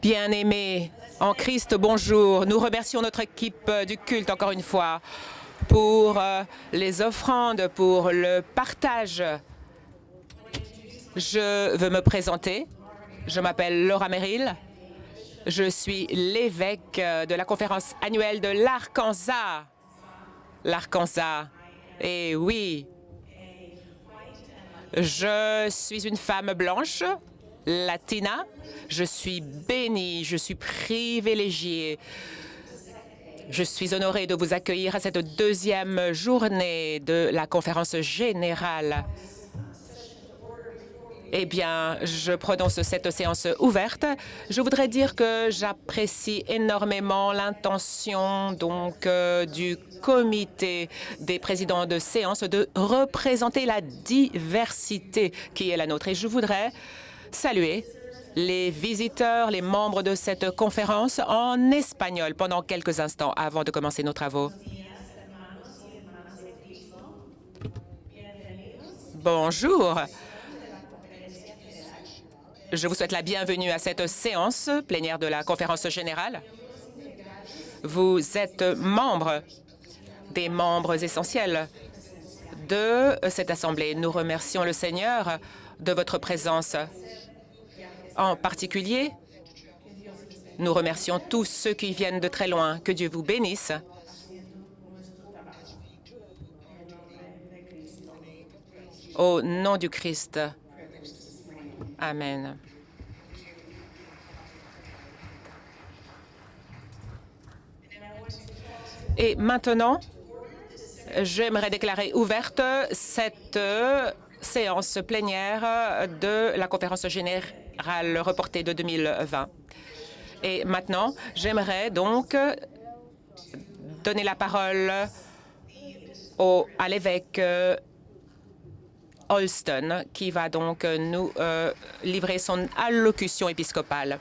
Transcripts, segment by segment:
Bien-aimés en Christ, bonjour. Nous remercions notre équipe du culte encore une fois pour les offrandes, pour le partage. Je veux me présenter. Je m'appelle Laura Merrill. Je suis l'évêque de la conférence annuelle de l'Arkansas. L'Arkansas. Et oui, je suis une femme blanche, latina. Je suis bénie, je suis privilégiée. Je suis honorée de vous accueillir à cette deuxième journée de la conférence générale. Eh bien, je prononce cette séance ouverte. Je voudrais dire que j'apprécie énormément l'intention du comité des présidents de séance de représenter la diversité qui est la nôtre. Et je voudrais saluer les visiteurs, les membres de cette conférence en espagnol pendant quelques instants avant de commencer nos travaux. Bonjour. Je vous souhaite la bienvenue à cette séance plénière de la conférence générale. Vous êtes des membres essentiels de cette Assemblée. Nous remercions le Seigneur de votre présence. En particulier, nous remercions tous ceux qui viennent de très loin. Que Dieu vous bénisse. Au nom du Christ. Amen. Et maintenant, j'aimerais déclarer ouverte cette séance plénière de la conférence générale reportée de 2020. Et maintenant, j'aimerais donc donner la parole à l'évêque Holston, qui va donc nous livrer son allocution épiscopale.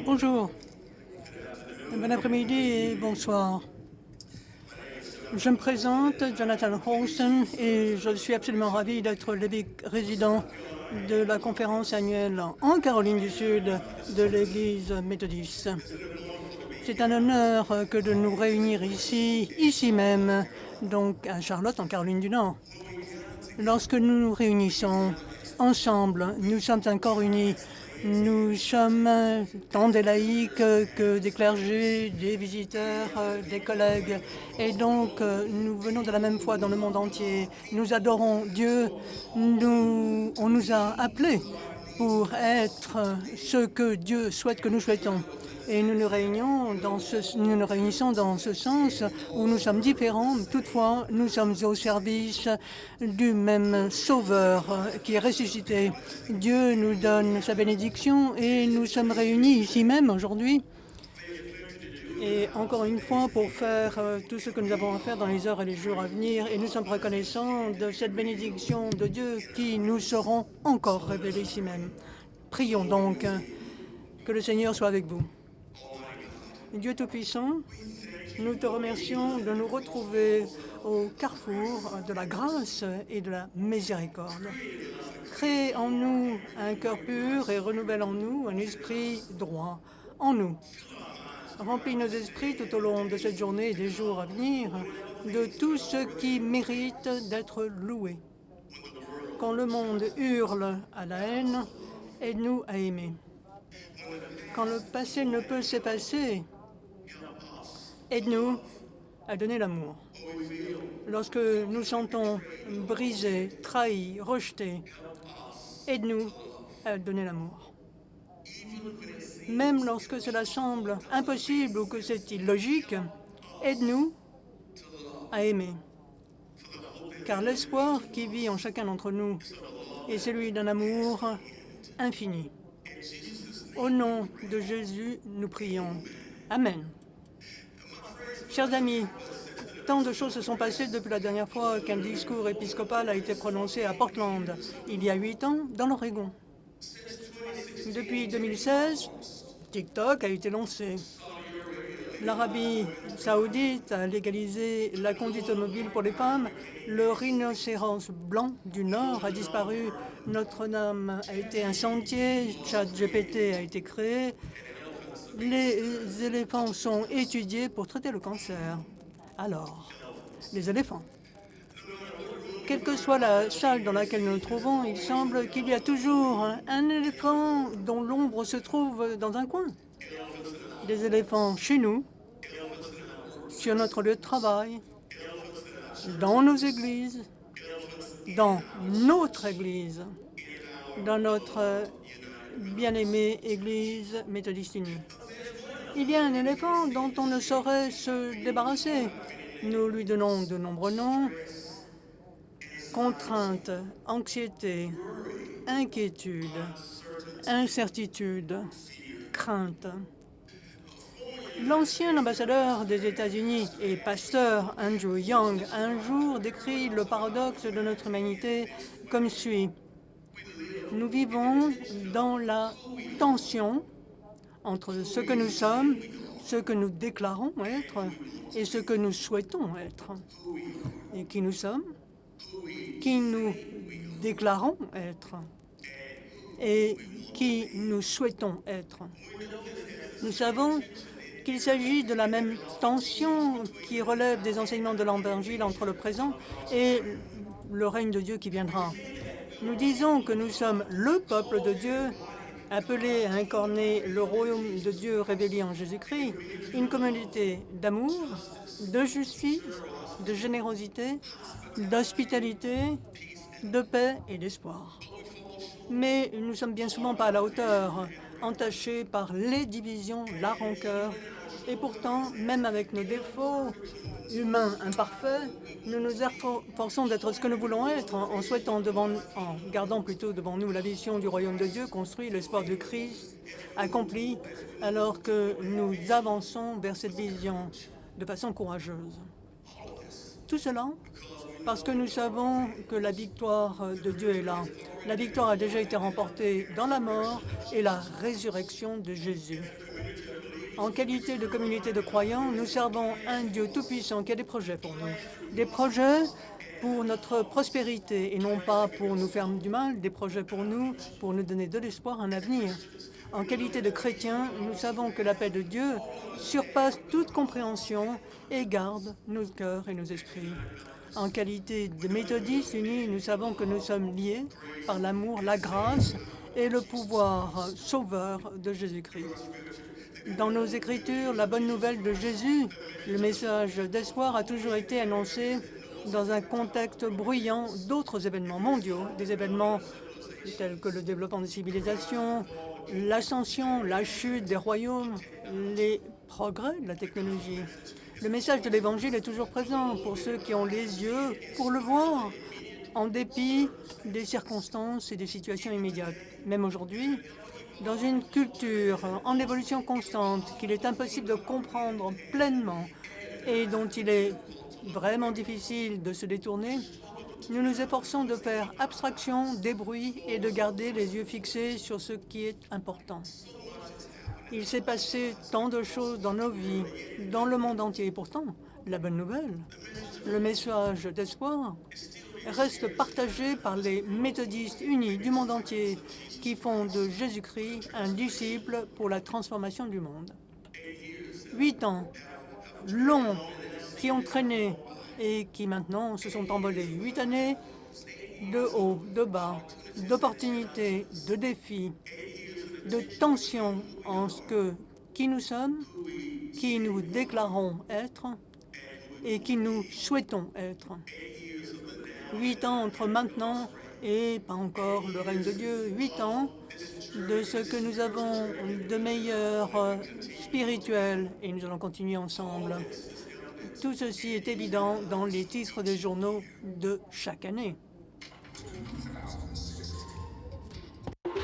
Bonjour, bon après-midi et bonsoir. Je me présente, Jonathan Holston, et je suis absolument ravi d'être l'évêque résident de la conférence annuelle en Caroline du Sud de l'Église méthodiste. C'est un honneur que de nous réunir ici même, donc à Charlotte, en Caroline du Nord. Lorsque nous nous réunissons ensemble, nous sommes un corps uni. Nous sommes tant des laïcs que des clergés, des visiteurs, des collègues. Et donc, nous venons de la même foi dans le monde entier. Nous adorons Dieu. On nous a appelés pour être ce que Dieu souhaite que nous souhaitons. Et nous nous réunissons dans ce sens où nous sommes différents. Toutefois, nous sommes au service du même Sauveur qui est ressuscité. Dieu nous donne sa bénédiction et nous sommes réunis ici même aujourd'hui. Et encore une fois, pour faire tout ce que nous avons à faire dans les heures et les jours à venir. Et nous sommes reconnaissants de cette bénédiction de Dieu qui nous seront encore révélée ici même. Prions donc que le Seigneur soit avec vous. Dieu Tout-Puissant, nous te remercions de nous retrouver au carrefour de la grâce et de la miséricorde. Crée en nous un cœur pur et renouvelle en nous un esprit droit. En nous, remplis nos esprits tout au long de cette journée et des jours à venir de tout ce qui mérite d'être loué. Quand le monde hurle à la haine, aide-nous à aimer. Quand le passé ne peut s'effacer, aide-nous à donner l'amour. Lorsque nous sentons brisés, trahis, rejetés, aide-nous à donner l'amour. Même lorsque cela semble impossible ou que c'est illogique, aide-nous à aimer. Car l'espoir qui vit en chacun d'entre nous est celui d'un amour infini. Au nom de Jésus, nous prions. Amen. Chers amis, tant de choses se sont passées depuis la dernière fois qu'un discours épiscopal a été prononcé à Portland, il y a 8 ans, dans l'Oregon. Depuis 2016, TikTok a été lancé. L'Arabie saoudite a légalisé la conduite automobile pour les femmes. Le rhinocéros blanc du Nord a disparu. Notre-Dame a été un sentier. ChatGPT a été créé. Les éléphants sont étudiés pour traiter le cancer. Alors, les éléphants. Quelle que soit la salle dans laquelle nous nous trouvons, il semble qu'il y a toujours un éléphant dont l'ombre se trouve dans un coin. Des éléphants chez nous, sur notre lieu de travail, dans nos églises, dans notre église, dans notre bien-aimée Église méthodiste unie. Il y a un éléphant dont on ne saurait se débarrasser. Nous lui donnons de nombreux noms. Contrainte, anxiété, inquiétude, incertitude, crainte. L'ancien ambassadeur des États-Unis et pasteur Andrew Young un jour décrit le paradoxe de notre humanité comme suit. Nous vivons dans la tension entre ce que nous sommes, ce que nous déclarons être et ce que nous souhaitons être. Et qui nous sommes, qui nous déclarons être et qui nous souhaitons être. Nous savons qu'il s'agit de la même tension qui relève des enseignements de l'Évangile entre le présent et le règne de Dieu qui viendra. Nous disons que nous sommes le peuple de Dieu, appelé à incarner le royaume de Dieu révélé en Jésus-Christ, une communauté d'amour, de justice, de générosité, d'hospitalité, de paix et d'espoir. Mais nous ne sommes bien souvent pas à la hauteur, entachés par les divisions, la rancœur. Et pourtant, même avec nos défauts humains imparfaits, nous nous efforçons d'être ce que nous voulons être en gardant plutôt devant nous la vision du royaume de Dieu construit, l'espoir du Christ accompli, alors que nous avançons vers cette vision de façon courageuse. Tout cela parce que nous savons que la victoire de Dieu est là. La victoire a déjà été remportée dans la mort et la résurrection de Jésus. En qualité de communauté de croyants, nous servons un Dieu tout-puissant qui a des projets pour nous. Des projets pour notre prospérité et non pas pour nous faire du mal, des projets pour nous donner de l'espoir, un avenir. En qualité de chrétiens, nous savons que la paix de Dieu surpasse toute compréhension et garde nos cœurs et nos esprits. En qualité de méthodistes unis, nous savons que nous sommes liés par l'amour, la grâce et le pouvoir sauveur de Jésus-Christ. Dans nos Écritures, la bonne nouvelle de Jésus, le message d'espoir a toujours été annoncé dans un contexte bruyant d'autres événements mondiaux, des événements tels que le développement des civilisations, l'ascension, la chute des royaumes, les progrès de la technologie. Le message de l'Évangile est toujours présent pour ceux qui ont les yeux pour le voir, en dépit des circonstances et des situations immédiates. Même aujourd'hui, dans une culture en évolution constante qu'il est impossible de comprendre pleinement et dont il est vraiment difficile de se détourner, nous nous efforçons de faire abstraction des bruits et de garder les yeux fixés sur ce qui est important. Il s'est passé tant de choses dans nos vies, dans le monde entier. Et pourtant, la bonne nouvelle, le message d'espoir, reste partagé par les méthodistes unis du monde entier qui font de Jésus-Christ un disciple pour la transformation du monde. 8 ans longs qui ont traîné et qui maintenant se sont envolés. 8 années de haut, de bas, d'opportunités, de défis, de tensions en ce que qui nous sommes, qui nous déclarons être et qui nous souhaitons être. 8 ans entre maintenant et pas encore le règne de Dieu. 8 ans de ce que nous avons de meilleur spirituel et nous allons continuer ensemble. Tout ceci est évident dans les titres des journaux de chaque année.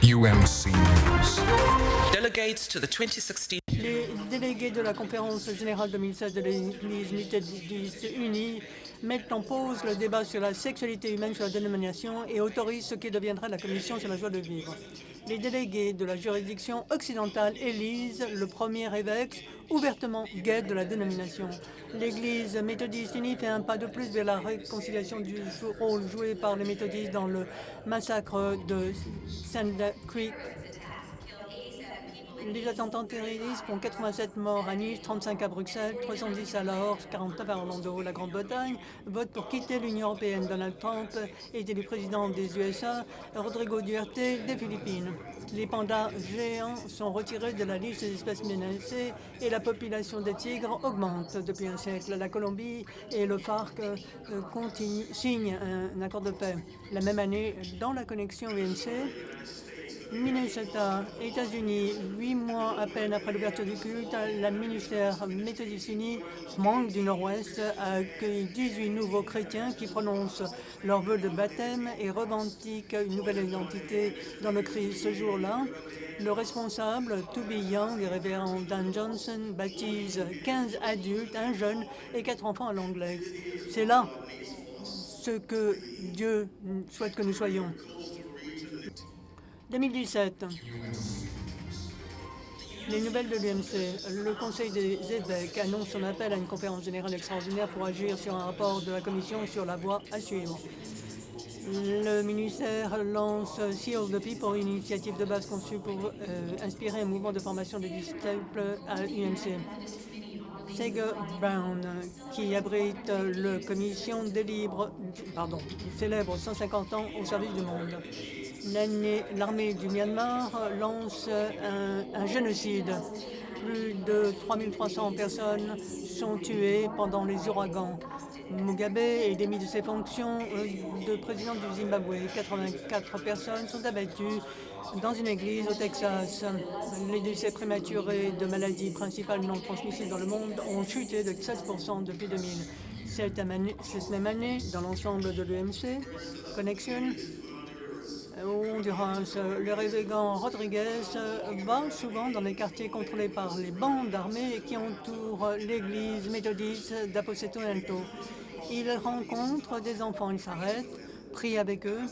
UMC News. Delegates to the 2016 Les délégués de la conférence générale 2016 de l'Église méthodiste unie mettent en pause le débat sur la sexualité humaine sur la dénomination et autorisent ce qui deviendra la Commission sur la joie de vivre. Les délégués de la juridiction occidentale élisent le premier évêque ouvertement gay de la dénomination. L'Église méthodiste unie fait un pas de plus vers la réconciliation du rôle joué par les méthodistes dans le massacre de Sand Creek. Les attentats terroristes font 87 morts à Nice, 35 à Bruxelles, 310 à Lahore, 49 à Orlando. La Grande-Bretagne vote pour quitter l'Union européenne. Donald Trump est élu président des USA, Rodrigo Duterte des Philippines. Les pandas géants sont retirés de la liste des espèces menacées et la population des tigres augmente depuis un siècle. La Colombie et le FARC signent un accord de paix. La même année, dans la connexion UMC, Minnesota, États-Unis, 8 mois à peine après l'ouverture du culte, la ministère méthodiste unie, membre du Nord-Ouest, a accueilli 18 nouveaux chrétiens qui prononcent leur vœu de baptême et revendiquent une nouvelle identité dans le Christ. Ce jour-là, le responsable, Toby Young, le révérend Dan Johnson, baptise 15 adultes, un jeune et 4 enfants à l'anglais. C'est là ce que Dieu souhaite que nous soyons. 2017. Les nouvelles de l'UMC. Le Conseil des évêques annonce son appel à une conférence générale extraordinaire pour agir sur un rapport de la Commission sur la voie à suivre. Le ministère lance Seal the People, une initiative de base conçue pour inspirer un mouvement de formation des disciples à l'UMC. Sager Brown, qui abrite la commission célèbre 150 ans au service du monde. L'armée du Myanmar lance un génocide. Plus de 3300 personnes sont tuées pendant les ouragans. Mugabe est démis de ses fonctions de président du Zimbabwe. 84 personnes sont abattues dans une église au Texas. Les décès prématurés de maladies principales non transmissibles dans le monde ont chuté de 16% depuis 2000. Cette même année, dans l'ensemble de l'UMC Connection, au Honduras, le révérend Rodriguez va souvent dans les quartiers contrôlés par les bandes armées qui entourent l'église méthodiste d'Aposento Alto. Il rencontre des enfants, il s'arrête, prie avec eux.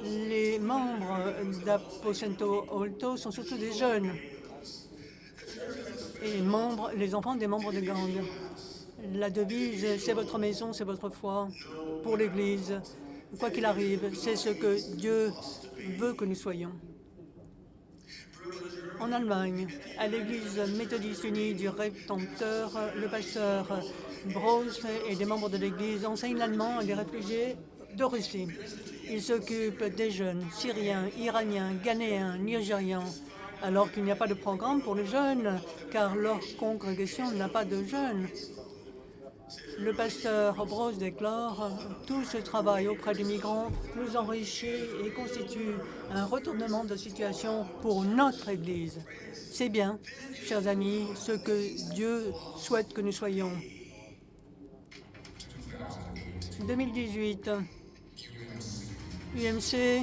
Les membres d'Aposento Alto sont surtout des jeunes et les enfants des membres de gangs. La devise « C'est votre maison, c'est votre foi » pour l'Église. Quoi qu'il arrive, c'est ce que Dieu veut que nous soyons. En Allemagne, à l'Église méthodiste unie du Rédempteur, le pasteur Bros et des membres de l'Église enseignent l'allemand à des réfugiés de Russie. Ils s'occupent des jeunes syriens, iraniens, ghanéens, nigérians, alors qu'il n'y a pas de programme pour les jeunes, car leur congrégation n'a pas de jeunes. Le pasteur Bros déclare « Tout ce travail auprès des migrants nous enrichit et constitue un retournement de situation pour notre Église. » C'est bien, chers amis, ce que Dieu souhaite que nous soyons. 2018, UMC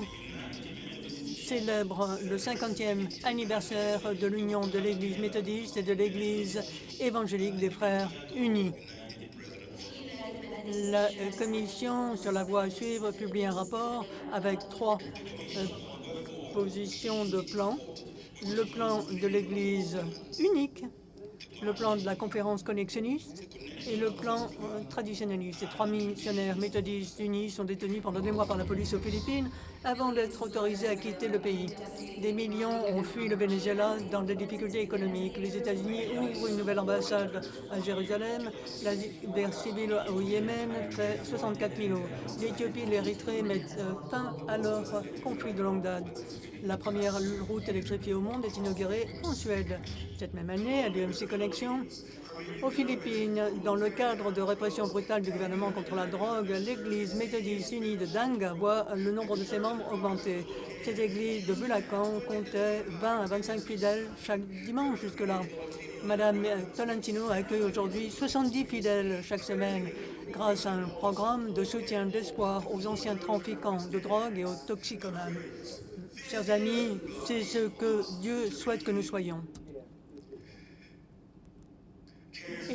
célèbre le 50e anniversaire de l'union de l'Église méthodiste et de l'Église évangélique des Frères unis. La Commission sur la voie à suivre publie un rapport avec 3 positions de plan. Le plan de l'Église unique, le plan de la conférence connexionniste et le plan traditionnaliste. Ces 3 missionnaires méthodistes unis sont détenus pendant 2 mois par la police aux Philippines avant d'être autorisés à quitter le pays. Des millions ont fui le Venezuela dans des difficultés économiques. Les États-Unis ouvrent une nouvelle ambassade à Jérusalem. La guerre civile au Yémen fait 64 000 morts. L'Éthiopie et l'Érythrée mettent fin à leur conflit de longue date. La première route électrifiée au monde est inaugurée en Suède. Cette même année, à l'UMC Connection, aux Philippines, dans le cadre de répression brutale du gouvernement contre la drogue, l'Église méthodiste unie de Danga voit le nombre de ses membres augmenter. Cette église de Bulacan comptait 20 à 25 fidèles chaque dimanche jusque-là. Madame Tolentino accueille aujourd'hui 70 fidèles chaque semaine grâce à un programme de soutien d'espoir aux anciens trafiquants de drogue et aux toxicomanes. Chers amis, c'est ce que Dieu souhaite que nous soyons.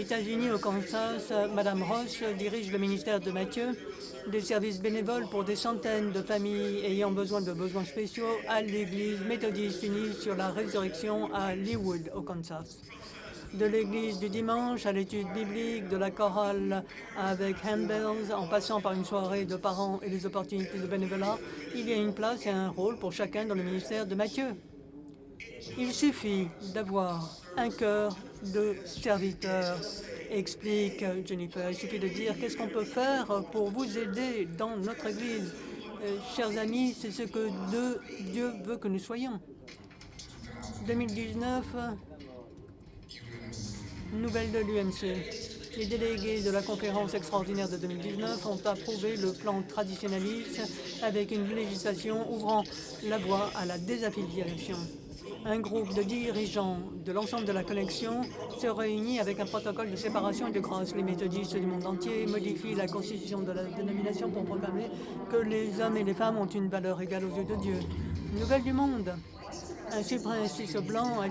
États-Unis, au Kansas, Madame Ross dirige le ministère de Matthieu, des services bénévoles pour des centaines de familles ayant besoin de besoins spéciaux à l'Église méthodiste unie sur la résurrection à Leawood, au Kansas. De l'église du dimanche à l'étude biblique, de la chorale avec handbells, en passant par une soirée de parents et les opportunités de bénévolat, il y a une place et un rôle pour chacun dans le ministère de Matthieu. Il suffit d'avoir un cœur de serviteur, explique Jennifer. Il suffit de dire qu'est-ce qu'on peut faire pour vous aider dans notre église. Chers amis, c'est ce que Dieu veut que nous soyons. 2019, nouvelle de l'UMC. Les délégués de la conférence extraordinaire de 2019 ont approuvé le plan traditionnaliste avec une législation ouvrant la voie à la désaffiliation. Un groupe de dirigeants de l'ensemble de la connexion se réunit avec un protocole de séparation et de grâce. Les méthodistes du monde entier modifient la constitution de la dénomination pour proclamer que les hommes et les femmes ont une valeur égale aux yeux de Dieu. Nouvelle du monde. Un suprémaciste blanc a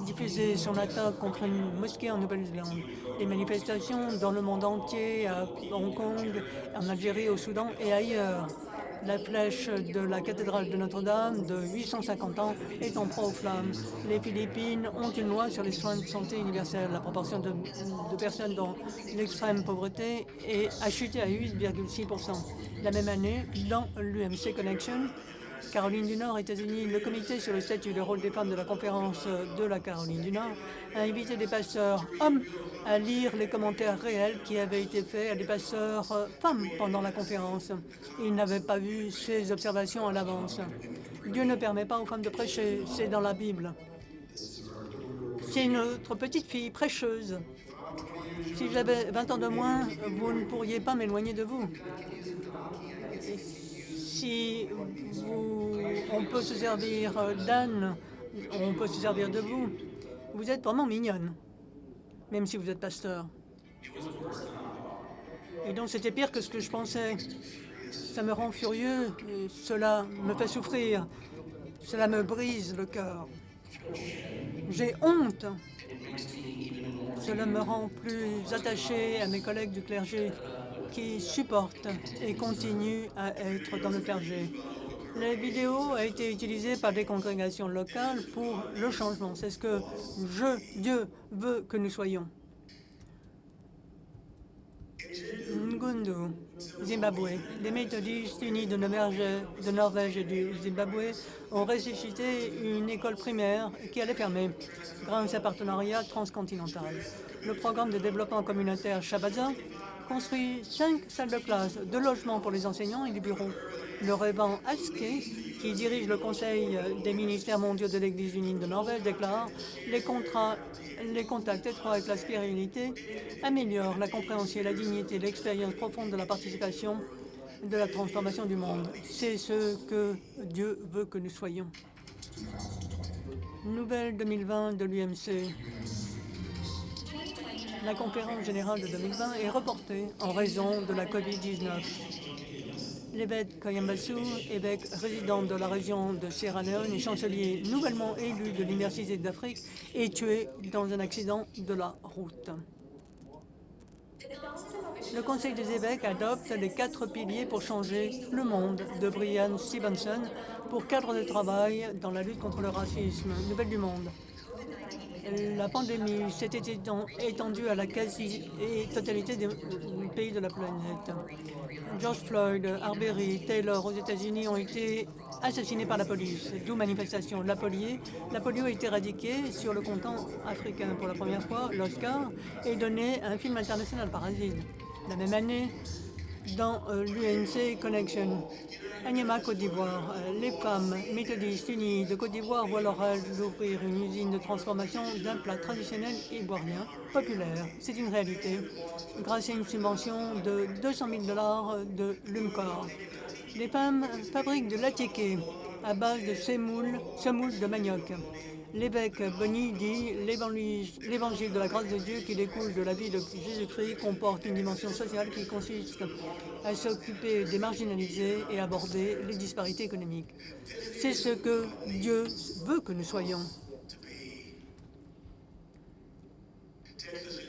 diffusé son attaque contre une mosquée en Nouvelle-Zélande. Les manifestations dans le monde entier, à Hong Kong, en Algérie, au Soudan et ailleurs. La flèche de la cathédrale de Notre-Dame de 850 ans est en proie aux flammes. Les Philippines ont une loi sur les soins de santé universels. La proportion de personnes dans l'extrême pauvreté a chuté à 8,6%. La même année, dans l'UMC Connection, Caroline du Nord, États-Unis, le comité sur le statut et le rôle des femmes de la conférence de la Caroline du Nord a invité des pasteurs hommes à lire les commentaires réels qui avaient été faits à des pasteurs femmes pendant la conférence. Ils n'avaient pas vu ces observations à l'avance. Dieu ne permet pas aux femmes de prêcher, c'est dans la Bible. C'est notre petite fille prêcheuse. Si j'avais 20 ans de moins, vous ne pourriez pas m'éloigner de vous. Si on peut se servir d'Anne, on peut se servir de vous. Vous êtes vraiment mignonne, même si vous êtes pasteur. Et donc c'était pire que ce que je pensais. Ça me rend furieux, cela me fait souffrir, cela me brise le cœur. J'ai honte. Cela me rend plus attaché à mes collègues du clergé qui supportent et continuent à être dans le clergé. La vidéo a été utilisée par des congrégations locales pour le changement. C'est ce que Dieu veut que nous soyons. Ngundu, Zimbabwe. Les méthodistes unis de Norvège et du Zimbabwe ont ressuscité une école primaire qui allait fermer grâce à un partenariat transcontinental. Le programme de développement communautaire Shabaza construit 5 salles de classe, 2 logements pour les enseignants et des bureaux. Le Revan Aske, qui dirige le Conseil des ministères mondiaux de l'Église unie de Norvège, déclare les contacts étroits avec la spiritualité améliorent la compréhension, la dignité, l'expérience profonde de la participation de la transformation du monde. C'est ce que Dieu veut que nous soyons. Nouvelle 2020 de l'UMC. La conférence générale de 2020 est reportée en raison de la COVID-19. L'évêque Kayambasu, évêque résident de la région de Sierra Leone et chancelier nouvellement élu de l'Université d'Afrique, est tué dans un accident de la route. Le Conseil des évêques adopte les 4 piliers pour changer le monde de Brian Stevenson pour cadre de travail dans la lutte contre le racisme. Nouvelle du monde. La pandémie s'est étendue à la quasi-totalité des pays de la planète. George Floyd, Arbery, Taylor aux États-Unis ont été assassinés par la police, d'où manifestation. La polio a été éradiquée sur le continent africain pour la première fois. L'Oscar est donné à un film international, Parasite. La même année, dans l'UNC Connection, à Niamey, Côte d'Ivoire, les femmes méthodistes unies de Côte d'Ivoire voient leur rêve d'ouvrir une usine de transformation d'un plat traditionnel ivoirien populaire. C'est une réalité, grâce à une subvention de 200 000 $ de l'UMCOR. Les femmes fabriquent de l'attiqué à base de semoule de manioc. L'évêque Bonny dit « L'évangile de la grâce de Dieu qui découle de la vie de Jésus-Christ comporte une dimension sociale qui consiste à s'occuper des marginalisés et aborder les disparités économiques. » C'est ce que Dieu veut que nous soyons.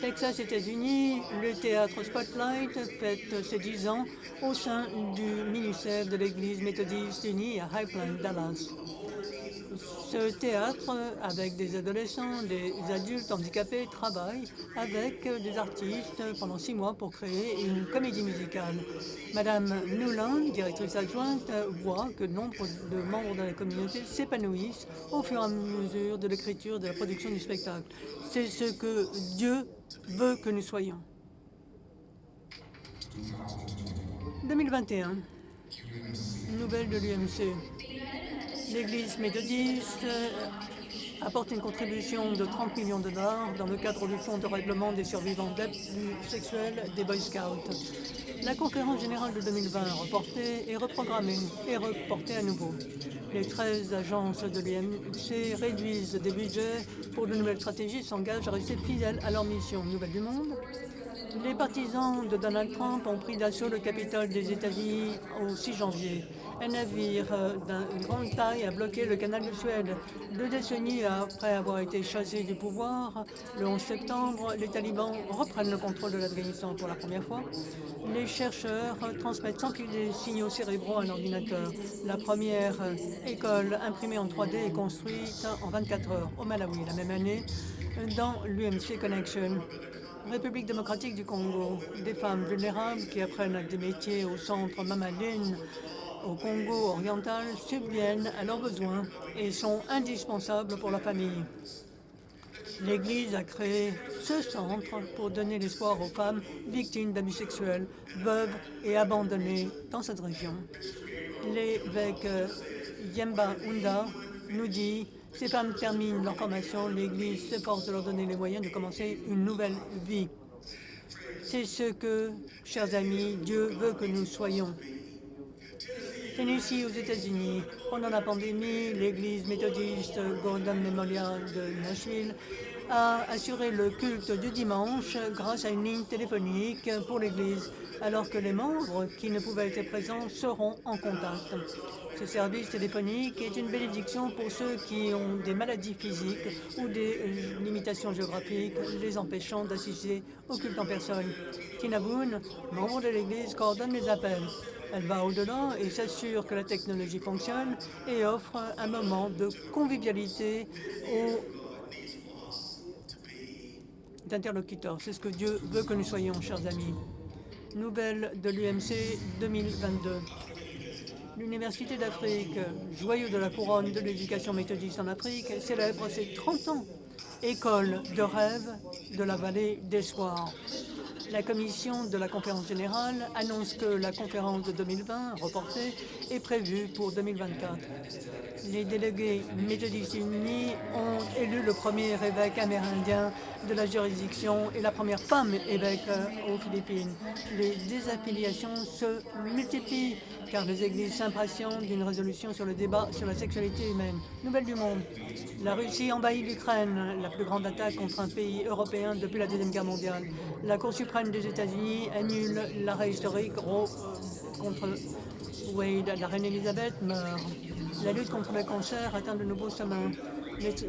Texas, États-Unis, le théâtre Spotlight fête ses 10 ans au sein du ministère de l'Église méthodiste unie à High Plains, Dallas. Ce théâtre, avec des adolescents, des adultes handicapés, travaille avec des artistes pendant 6 mois pour créer une comédie musicale. Madame Newland, directrice adjointe, voit que nombre de membres de la communauté s'épanouissent au fur et à mesure de l'écriture et de la production du spectacle. C'est ce que Dieu veut que nous soyons. 2021, nouvelle de l'UMC. L'Église méthodiste apporte une contribution de 30 millions de dollars dans le cadre du Fonds de règlement des survivants d'abus sexuels des Boy Scouts. La conférence générale de 2020 reportée est reprogrammée et reportée à nouveau. Les 13 agences de l'UMC réduisent des budgets pour de nouvelles stratégies et s'engagent à rester fidèles à leur mission. Nouvelle du monde. Les partisans de Donald Trump ont pris d'assaut le Capitole des États-Unis au 6 janvier. Un navire d'une grande taille a bloqué le canal de Suède. 2 décennies après avoir été chassés du pouvoir, le 11 septembre, les talibans reprennent le contrôle de l'Afghanistan pour la première fois. Les chercheurs transmettent sans qu'il y ait des signaux cérébraux à un ordinateur. La première école imprimée en 3D est construite en 24 heures au Malawi la même année dans l'UMC Connection. République démocratique du Congo, des femmes vulnérables qui apprennent des métiers au centre Mamadine au Congo oriental subviennent à leurs besoins et sont indispensables pour la famille. L'Église a créé ce centre pour donner l'espoir aux femmes victimes d'abus sexuels, veuves et abandonnées dans cette région. L'évêque Yemba Unda nous dit: ces femmes terminent leur formation, l'Église s'efforce de leur donner les moyens de commencer une nouvelle vie. C'est ce que, chers amis, Dieu veut que nous soyons. Tennessee aux États-Unis, pendant la pandémie, l'Église méthodiste Gordon Memorial de Nashville a assuré le culte du dimanche grâce à une ligne téléphonique pour l'Église, alors que les membres qui ne pouvaient être présents seront en contact. Ce service téléphonique est une bénédiction pour ceux qui ont des maladies physiques ou des limitations géographiques les empêchant d'assister au culte en personne. Tina Boone, membre de l'Église, coordonne les appels. Elle va au-delà et s'assure que la technologie fonctionne et offre un moment de convivialité aux interlocuteurs. C'est ce que Dieu veut que nous soyons, chers amis. Nouvelle de l'UMC 2022. L'Université d'Afrique, joyau de la couronne de l'éducation méthodiste en Afrique, célèbre ses 30 ans. École de rêve de la vallée d'Espoir. La commission de la conférence générale annonce que la conférence de 2020, reportée, est prévue pour 2024. Les délégués méthodistes unis ont élu le premier évêque amérindien de la juridiction et la première femme évêque aux Philippines. Les désaffiliations se multiplient car les églises s'impatientent d'une résolution sur le débat sur la sexualité humaine. Nouvelle du monde. La Russie envahit l'Ukraine, la plus grande attaque contre un pays européen depuis la Deuxième Guerre mondiale. La Cour suprême des États-Unis annule l'arrêt historique Roe contre Wade. La reine Elisabeth meurt. La lutte contre le cancer atteint de nouveaux sommets.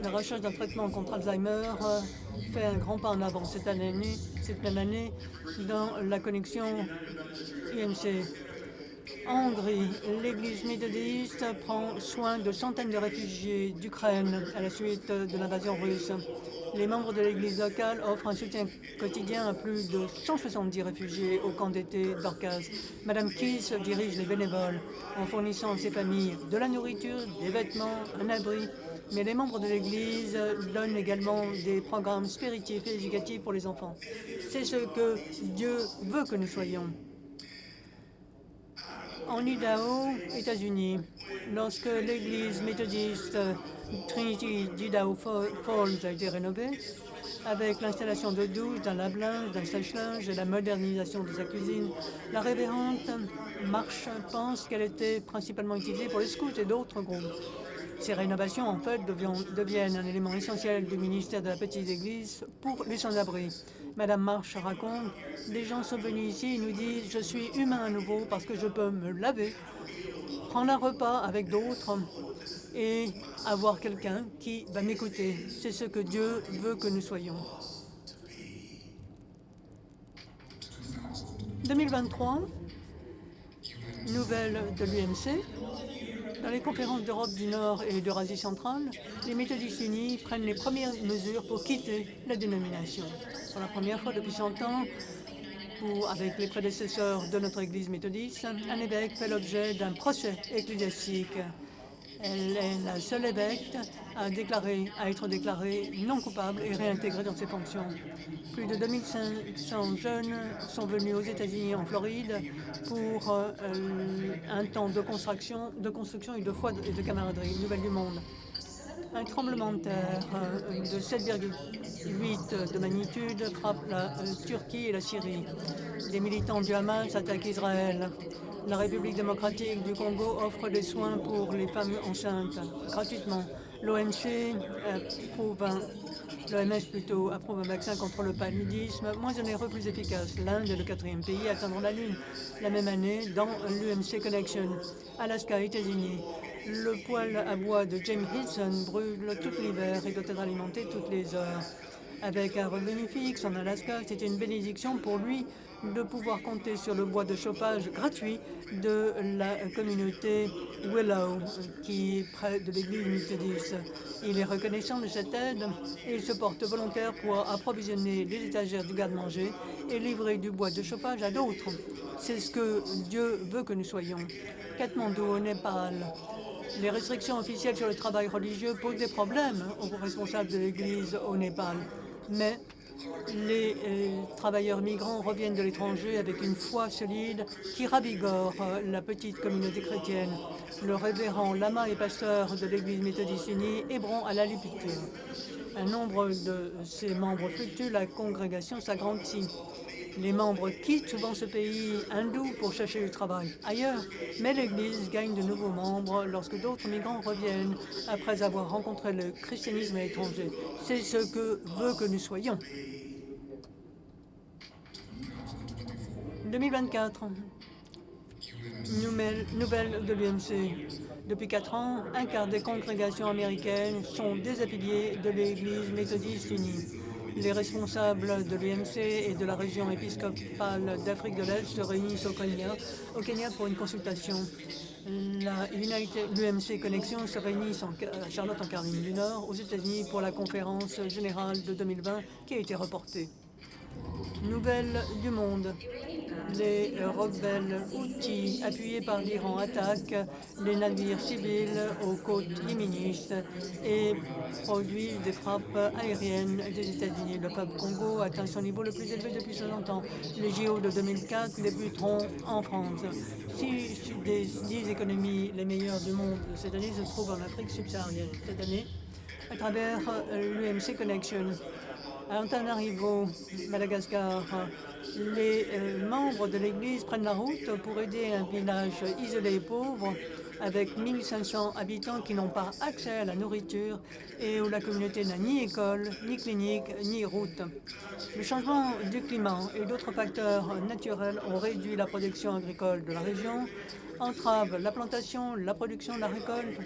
La recherche d'un traitement contre Alzheimer fait un grand pas en avant cette même année dans la connexion UMC. En Hongrie, l'Église méthodiste prend soin de centaines de réfugiés d'Ukraine à la suite de l'invasion russe. Les membres de l'Église locale offrent un soutien quotidien à plus de 170 réfugiés au camp d'été d'Orcaz. Madame Kiss dirige les bénévoles en fournissant à ces familles de la nourriture, des vêtements, un abri. Mais les membres de l'Église donnent également des programmes spiritifs et éducatifs pour les enfants. C'est ce que Dieu veut que nous soyons. En Idaho, États-Unis, lorsque l'église méthodiste Trinity d'Idaho Falls a été rénovée, avec l'installation de douches, d'un lave-linge, d'un sèche-linge et la modernisation de sa cuisine, la révérende Marsh pense qu'elle était principalement utilisée pour les scouts et d'autres groupes. Ces rénovations, en fait, deviennent un élément essentiel du ministère de la Petite Église pour les sans-abri. Madame Marsh raconte, les gens sont venus ici et nous disent « Je suis humain à nouveau parce que je peux me laver, prendre un repas avec d'autres et avoir quelqu'un qui va m'écouter. » C'est ce que Dieu veut que nous soyons. 2023, nouvelle de l'UMC. Dans les conférences d'Europe du Nord et d'Eurasie centrale, les méthodistes unis prennent les premières mesures pour quitter la dénomination. Pour la première fois depuis 100 ans, avec les prédécesseurs de notre Église méthodiste, un évêque fait l'objet d'un procès ecclésiastique. Elle est la seule évêque à être déclarée non coupable et réintégrée dans ses fonctions. Plus de 2500 jeunes sont venus aux États-Unis en Floride pour un temps de construction et de foi et de camaraderie. Nouvelle du monde. Un tremblement de terre de 7,8 de magnitude frappe la Turquie et la Syrie. Des militants du Hamas attaquent Israël. La République démocratique du Congo offre des soins pour les femmes enceintes gratuitement. L'OMS approuve un vaccin contre le paludisme moins onéreux, plus efficace. L'Inde est le 4e pays à atteindre la Lune la même année dans l'UMC Connection. Alaska, États-Unis. Le poêle à bois de James Hudson brûle tout l'hiver et doit être alimenté toutes les heures. Avec un revenu fixe en Alaska, c'était une bénédiction pour lui de pouvoir compter sur le bois de chauffage gratuit de la communauté Willow, qui est près de l'église méthodiste. Il est reconnaissant de cette aide et il se porte volontaire pour approvisionner les étagères du garde-manger et livrer du bois de chauffage à d'autres. C'est ce que Dieu veut que nous soyons. Katmandou, au Népal. Les restrictions officielles sur le travail religieux posent des problèmes aux responsables de l'Église au Népal. Mais les travailleurs migrants reviennent de l'étranger avec une foi solide qui ravigore la petite communauté chrétienne. Le révérend lama et pasteur de l'Église méthodiste unie, Hébron à la Lippiture. Un nombre de ses membres fluctue, la congrégation s'agrandit. Les membres quittent souvent ce pays hindou pour chercher du travail ailleurs, mais l'Église gagne de nouveaux membres lorsque d'autres migrants reviennent après avoir rencontré le christianisme à l'étranger. C'est ce que veut que nous soyons. 2024. Nouvelle de l'UMC. Depuis 4 ans, un quart des congrégations américaines sont désaffiliées de l'Église méthodiste unie. Les responsables de l'UMC et de la région épiscopale d'Afrique de l'Est se réunissent au Kenya pour une consultation. L'UMC Connexion se réunit à Charlotte en Caroline du Nord, aux États-Unis, pour la conférence générale de 2020 qui a été reportée. Nouvelle du monde. Les rebelles Houthis, appuyés par l'Iran, attaquent les navires civils aux côtes yéménites et produisent des frappes aériennes des États-Unis. Le peuple Congo atteint son niveau le plus élevé depuis 60 ans. Les JO de 2004 débuteront en France. 6 des 10 économies les meilleures du monde cette année se trouvent en Afrique subsaharienne. Cette année, à travers l'UMC Connection. À Antananarivo, Madagascar, les membres de l'Église prennent la route pour aider un village isolé et pauvre avec 1500 habitants qui n'ont pas accès à la nourriture et où la communauté n'a ni école, ni clinique, ni route. Le changement du climat et d'autres facteurs naturels ont réduit la production agricole de la région, entravent la plantation, la production, la récolte.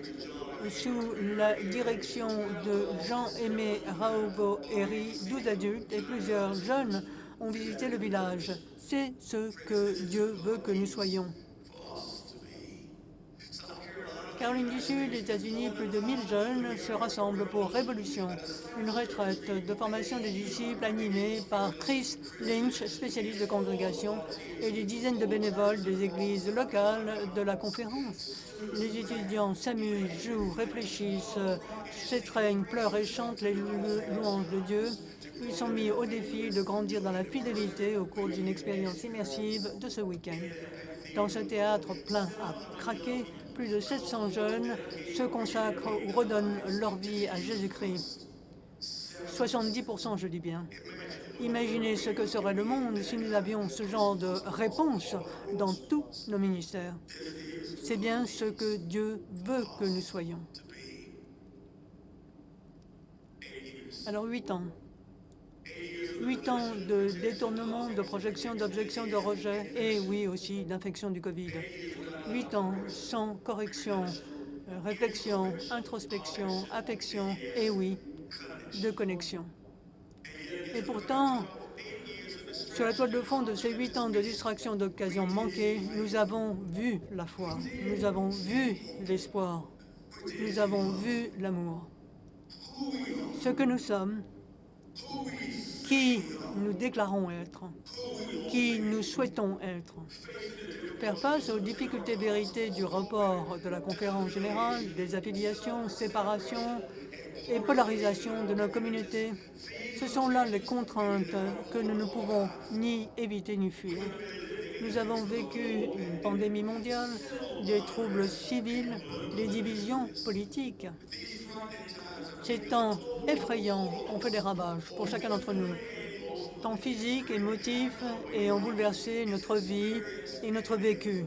Sous la direction de Jean-Aimé Raovo-Héry, 12 adultes et plusieurs jeunes ont visité le village. C'est ce que Dieu veut que nous soyons. Caroline du Sud, États-Unis, plus de 1000 jeunes se rassemblent pour Révolution, une retraite de formation des disciples animée par Chris Lynch, spécialiste de congrégation, et des dizaines de bénévoles des églises locales de la conférence. Les étudiants s'amusent, jouent, réfléchissent, s'étreignent, pleurent et chantent les louanges de Dieu. Ils sont mis au défi de grandir dans la fidélité au cours d'une expérience immersive de ce week-end. Dans ce théâtre plein à craquer, plus de 700 jeunes se consacrent ou redonnent leur vie à Jésus-Christ. 70%, je dis bien. Imaginez ce que serait le monde si nous avions ce genre de réponse dans tous nos ministères. C'est bien ce que Dieu veut que nous soyons. Alors 8 ans. 8 ans de détournement, de projection, d'objection, de rejet et oui aussi d'infection du Covid. 8 ans sans correction, réflexion, introspection, affection et oui, de connexion. Et pourtant, Sur la toile de fond de ces 8 ans de distraction d'occasion manquée, nous avons vu la foi, nous avons vu l'espoir, nous avons vu l'amour. Ce que nous sommes, qui nous déclarons être, qui nous souhaitons être. Faire face aux difficultés vérités du report de la conférence générale, des affiliations, séparations et polarisations de nos communautés, ce sont là les contraintes que nous ne pouvons ni éviter ni fuir. Nous avons vécu une pandémie mondiale, des troubles civils, des divisions politiques. Ces temps effrayants ont fait des ravages pour chacun d'entre nous. Temps physiques, émotifs et ont bouleversé notre vie et notre vécu.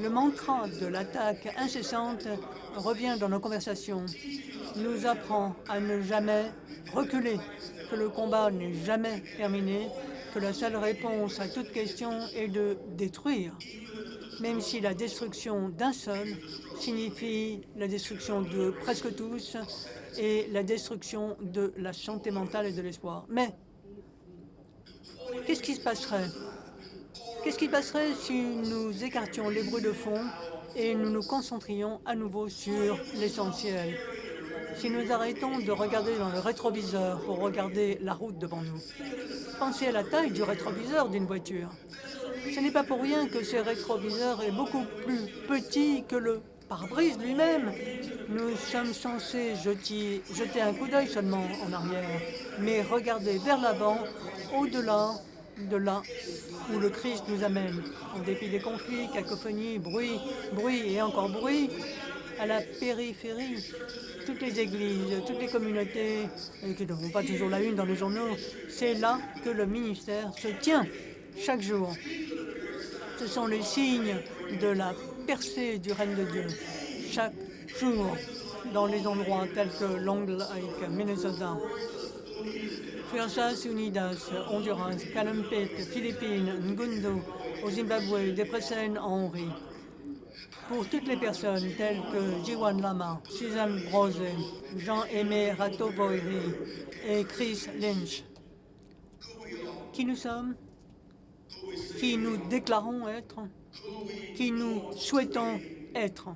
Le mantra de l'attaque incessante revient dans nos conversations, nous apprend à ne jamais reculer, que le combat n'est jamais terminé, que la seule réponse à toute question est de détruire, même si la destruction d'un seul signifie la destruction de presque tous et la destruction de la santé mentale et de l'espoir. Mais qu'est-ce qui se passerait? Qu'est-ce qui passerait si nous écartions les bruits de fond et nous nous concentrions à nouveau sur l'essentiel? Si nous arrêtons de regarder dans le rétroviseur pour regarder la route devant nous. Pensez à la taille du rétroviseur d'une voiture. Ce n'est pas pour rien que ce rétroviseur est beaucoup plus petit que le pare-brise lui-même. Nous sommes censés jeter un coup d'œil seulement en arrière, mais regarder vers l'avant, au-delà de là où le Christ nous amène. En dépit des conflits, cacophonie, bruit, bruit et encore bruit, à la périphérie, toutes les églises, toutes les communautés, qui ne font pas toujours la une dans les journaux, c'est là que le ministère se tient chaque jour. Ce sont les signes de la percée du règne de Dieu. Chaque jour, dans les endroits tels que Long Lake, Minnesota, Fuerzas Unidas, Honduras, Calumpit, Philippines, Ngundu, au Zimbabwe, des Pressen en Hongrie. Pour toutes les personnes telles que Jiwan Lama, Suzanne Brose, Jean-Aimé Ratovoiri et Chris Lynch. Qui nous sommes? Qui nous déclarons être? Qui nous souhaitons être?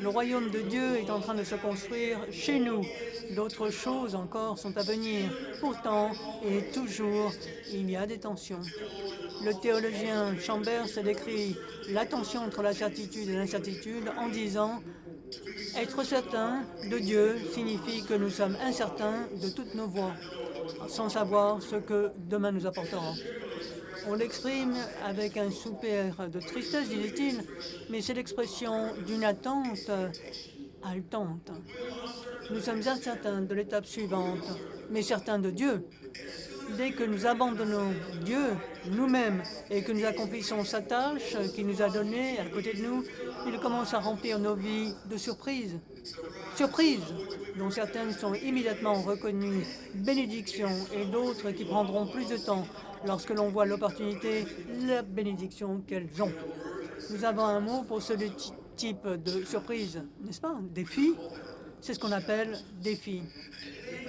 Le royaume de Dieu est en train de se construire chez nous. D'autres choses encore sont à venir. Pourtant, et toujours, il y a des tensions. Le théologien Chambers a décrit la tension entre la certitude et l'incertitude en disant « Être certain de Dieu signifie que nous sommes incertains de toutes nos voies, sans savoir ce que demain nous apportera. » On l'exprime avec un soupir de tristesse, disait-il, mais c'est l'expression d'une attente haletante. Nous sommes incertains de l'étape suivante, mais certains de Dieu. Dès que nous abandonnons Dieu nous-mêmes et que nous accomplissons sa tâche qu'il nous a donnée à côté de nous, il commence à remplir nos vies de surprises. Surprises dont certaines sont immédiatement reconnues bénédictions et d'autres qui prendront plus de temps lorsque l'on voit l'opportunité, la bénédiction qu'elles ont. Nous avons un mot pour ce type de surprise, n'est-ce pas? Défi, c'est ce qu'on appelle défi.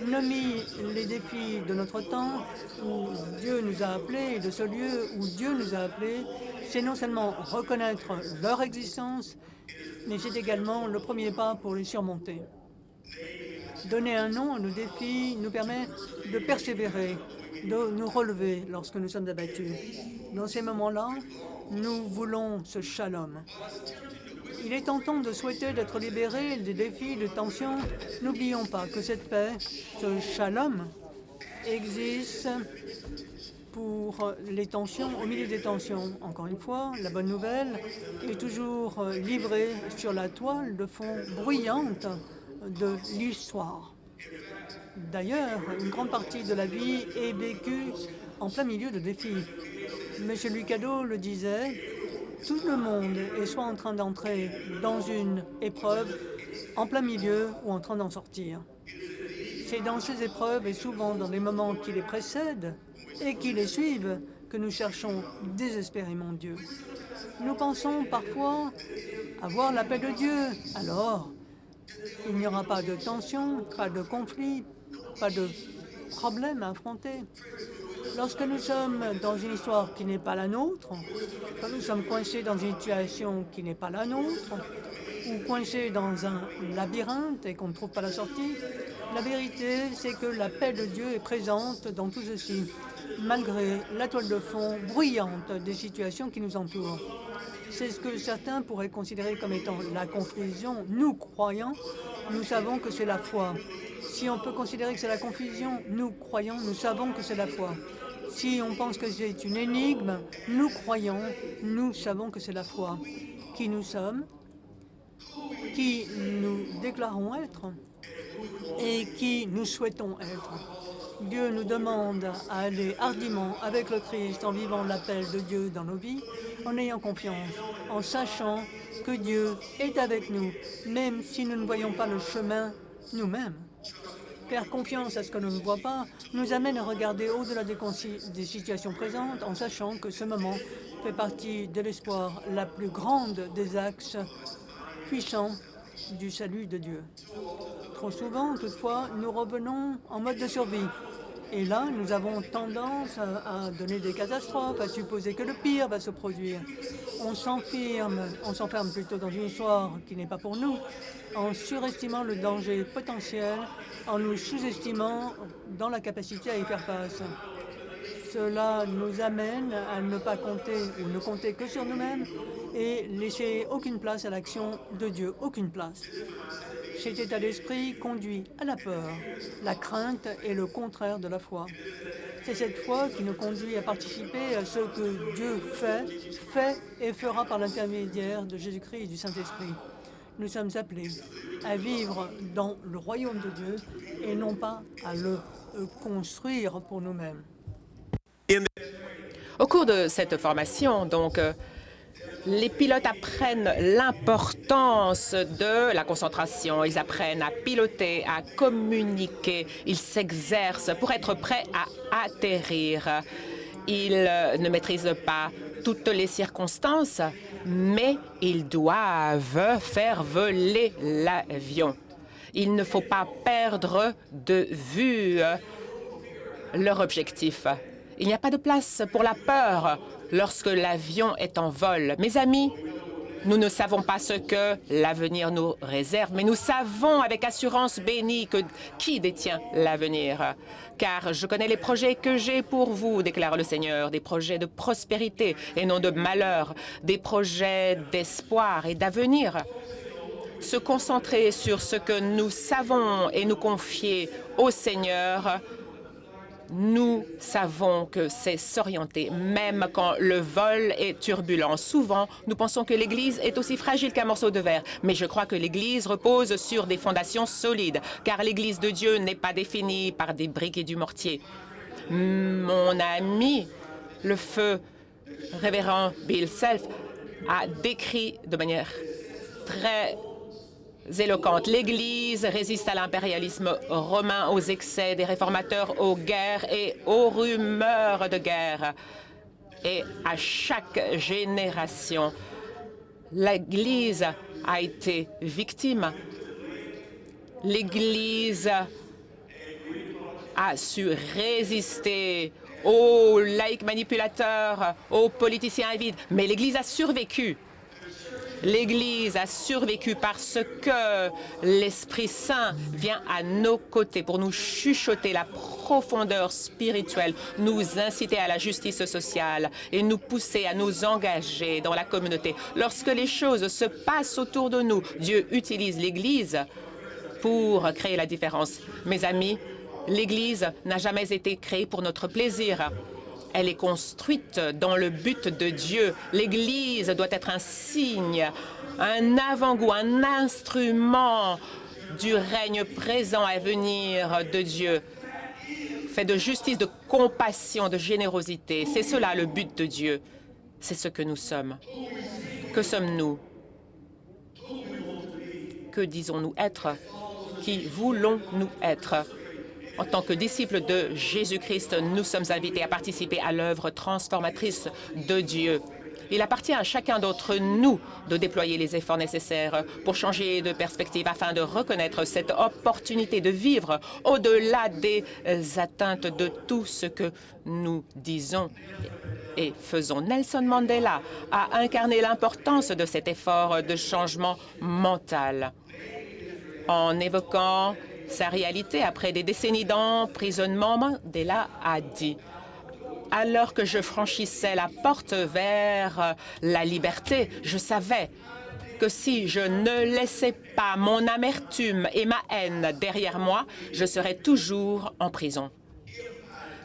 Nommez les défis de notre temps, où Dieu nous a appelés, et de ce lieu où Dieu nous a appelés, c'est non seulement reconnaître leur existence, mais c'est également le premier pas pour les surmonter. Donner un nom à nos défis nous permet de persévérer, de nous relever lorsque nous sommes abattus. Dans ces moments-là, nous voulons ce shalom. Il est tentant de souhaiter d'être libérés des défis, de tensions. N'oublions pas que cette paix, ce shalom, existe pour les tensions, au milieu des tensions. Encore une fois, la bonne nouvelle est toujours livrée sur la toile de fond bruyante de l'histoire. D'ailleurs, une grande partie de la vie est vécue en plein milieu de défis. M. Lucado le disait, tout le monde est soit en train d'entrer dans une épreuve, en plein milieu ou en train d'en sortir. C'est dans ces épreuves et souvent dans les moments qui les précèdent et qui les suivent que nous cherchons désespérément Dieu. Nous pensons parfois avoir la paix de Dieu. Alors, il n'y aura pas de tension, pas de conflit, pas de problème à affronter. Lorsque nous sommes dans une histoire qui n'est pas la nôtre, quand nous sommes coincés dans une situation qui n'est pas la nôtre, ou coincés dans un labyrinthe et qu'on ne trouve pas la sortie, la vérité, c'est que la paix de Dieu est présente dans tout ceci, malgré la toile de fond bruyante des situations qui nous entourent. C'est ce que certains pourraient considérer comme étant la confusion. Nous, croyants, nous savons que c'est la foi. Si on peut considérer que c'est la confusion, nous, croyants, nous savons que c'est la foi. Si on pense que c'est une énigme, nous, croyants, nous savons que c'est la foi. Qui nous sommes, qui nous déclarons être et qui nous souhaitons être. Dieu nous demande à aller hardiment avec le Christ en vivant l'appel de Dieu dans nos vies, en ayant confiance, en sachant que Dieu est avec nous, même si nous ne voyons pas le chemin nous-mêmes. Faire confiance à ce que l'on ne voit pas nous amène à regarder au-delà des situations présentes en sachant que ce moment fait partie de l'espoir, la plus grande des axes puissants du salut de Dieu. Trop souvent, toutefois, nous revenons en mode de survie. Et là, nous avons tendance à donner des catastrophes, à supposer que le pire va se produire. On s'enferme plutôt dans une histoire qui n'est pas pour nous, en surestimant le danger potentiel, en nous sous-estimant dans la capacité à y faire face. Cela nous amène à ne pas compter ou ne compter que sur nous-mêmes et laisser aucune place à l'action de Dieu, aucune place. Cet état d'esprit conduit à la peur. La crainte est le contraire de la foi. C'est cette foi qui nous conduit à participer à ce que Dieu fait et fera par l'intermédiaire de Jésus-Christ et du Saint-Esprit. Nous sommes appelés à vivre dans le royaume de Dieu et non pas à le construire pour nous-mêmes. Au cours de cette formation, donc, les pilotes apprennent l'importance de la concentration. Ils apprennent à piloter, à communiquer. Ils s'exercent pour être prêts à atterrir. Ils ne maîtrisent pas toutes les circonstances, mais ils doivent faire voler l'avion. Il ne faut pas perdre de vue leur objectif. Il n'y a pas de place pour la peur lorsque l'avion est en vol. Mes amis, nous ne savons pas ce que l'avenir nous réserve, mais nous savons avec assurance bénie qui détient l'avenir. Car je connais les projets que j'ai pour vous, déclare le Seigneur, des projets de prospérité et non de malheur, des projets d'espoir et d'avenir. Se concentrer sur ce que nous savons et nous confier au Seigneur, nous savons que c'est s'orienter, même quand le vol est turbulent. Souvent, nous pensons que l'Église est aussi fragile qu'un morceau de verre, mais je crois que l'Église repose sur des fondations solides, car l'Église de Dieu n'est pas définie par des briques et du mortier. Mon ami, le feu révérend Bill Self, a décrit de manière très éloquente. L'Église résiste à l'impérialisme romain, aux excès des réformateurs, aux guerres et aux rumeurs de guerre. Et à chaque génération, l'Église a été victime. L'Église a su résister aux laïcs manipulateurs, aux politiciens avides, mais l'Église a survécu. L'Église a survécu parce que l'Esprit Saint vient à nos côtés pour nous chuchoter la profondeur spirituelle, nous inciter à la justice sociale et nous pousser à nous engager dans la communauté. Lorsque les choses se passent autour de nous, Dieu utilise l'Église pour créer la différence. Mes amis, l'Église n'a jamais été créée pour notre plaisir. Elle est construite dans le but de Dieu. L'Église doit être un signe, un avant-goût, un instrument du règne présent à venir de Dieu, fait de justice, de compassion, de générosité. C'est cela le but de Dieu. C'est ce que nous sommes. Que sommes-nous? Que disons-nous être? Qui voulons-nous être? En tant que disciples de Jésus-Christ, nous sommes invités à participer à l'œuvre transformatrice de Dieu. Il appartient à chacun d'entre nous de déployer les efforts nécessaires pour changer de perspective afin de reconnaître cette opportunité de vivre au-delà des atteintes de tout ce que nous disons et faisons. Nelson Mandela a incarné l'importance de cet effort de changement mental en évoquant sa réalité après des décennies d'emprisonnement. Mandela a dit: alors que je franchissais la porte vers la liberté, je savais que si je ne laissais pas mon amertume et ma haine derrière moi, je serais toujours en prison.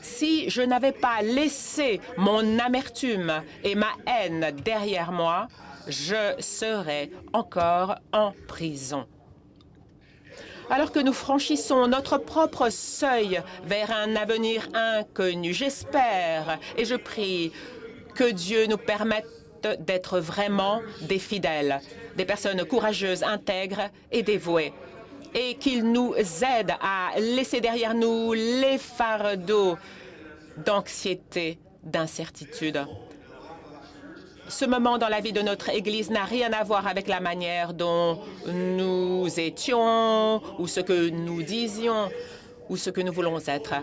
Si je n'avais pas laissé mon amertume et ma haine derrière moi, je serais encore en prison. Alors que nous franchissons notre propre seuil vers un avenir inconnu, j'espère et je prie que Dieu nous permette d'être vraiment des fidèles, des personnes courageuses, intègres et dévouées, et qu'il nous aide à laisser derrière nous les fardeaux d'anxiété, d'incertitude. Ce moment dans la vie de notre Église n'a rien à voir avec la manière dont nous étions, ou ce que nous disions, ou ce que nous voulons être.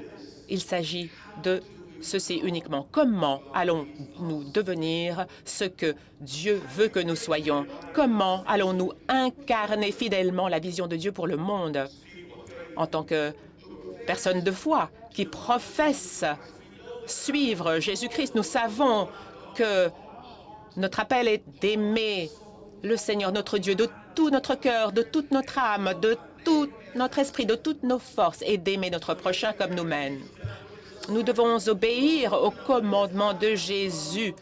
Il s'agit de ceci uniquement. Comment allons-nous devenir ce que Dieu veut que nous soyons? Comment allons-nous incarner fidèlement la vision de Dieu pour le monde? En tant que personne de foi qui professe suivre Jésus-Christ, nous savons que notre appel est d'aimer le Seigneur, notre Dieu, de tout notre cœur, de toute notre âme, de tout notre esprit, de toutes nos forces, et d'aimer notre prochain comme nous-mêmes. Nous devons obéir au commandement de Jésus.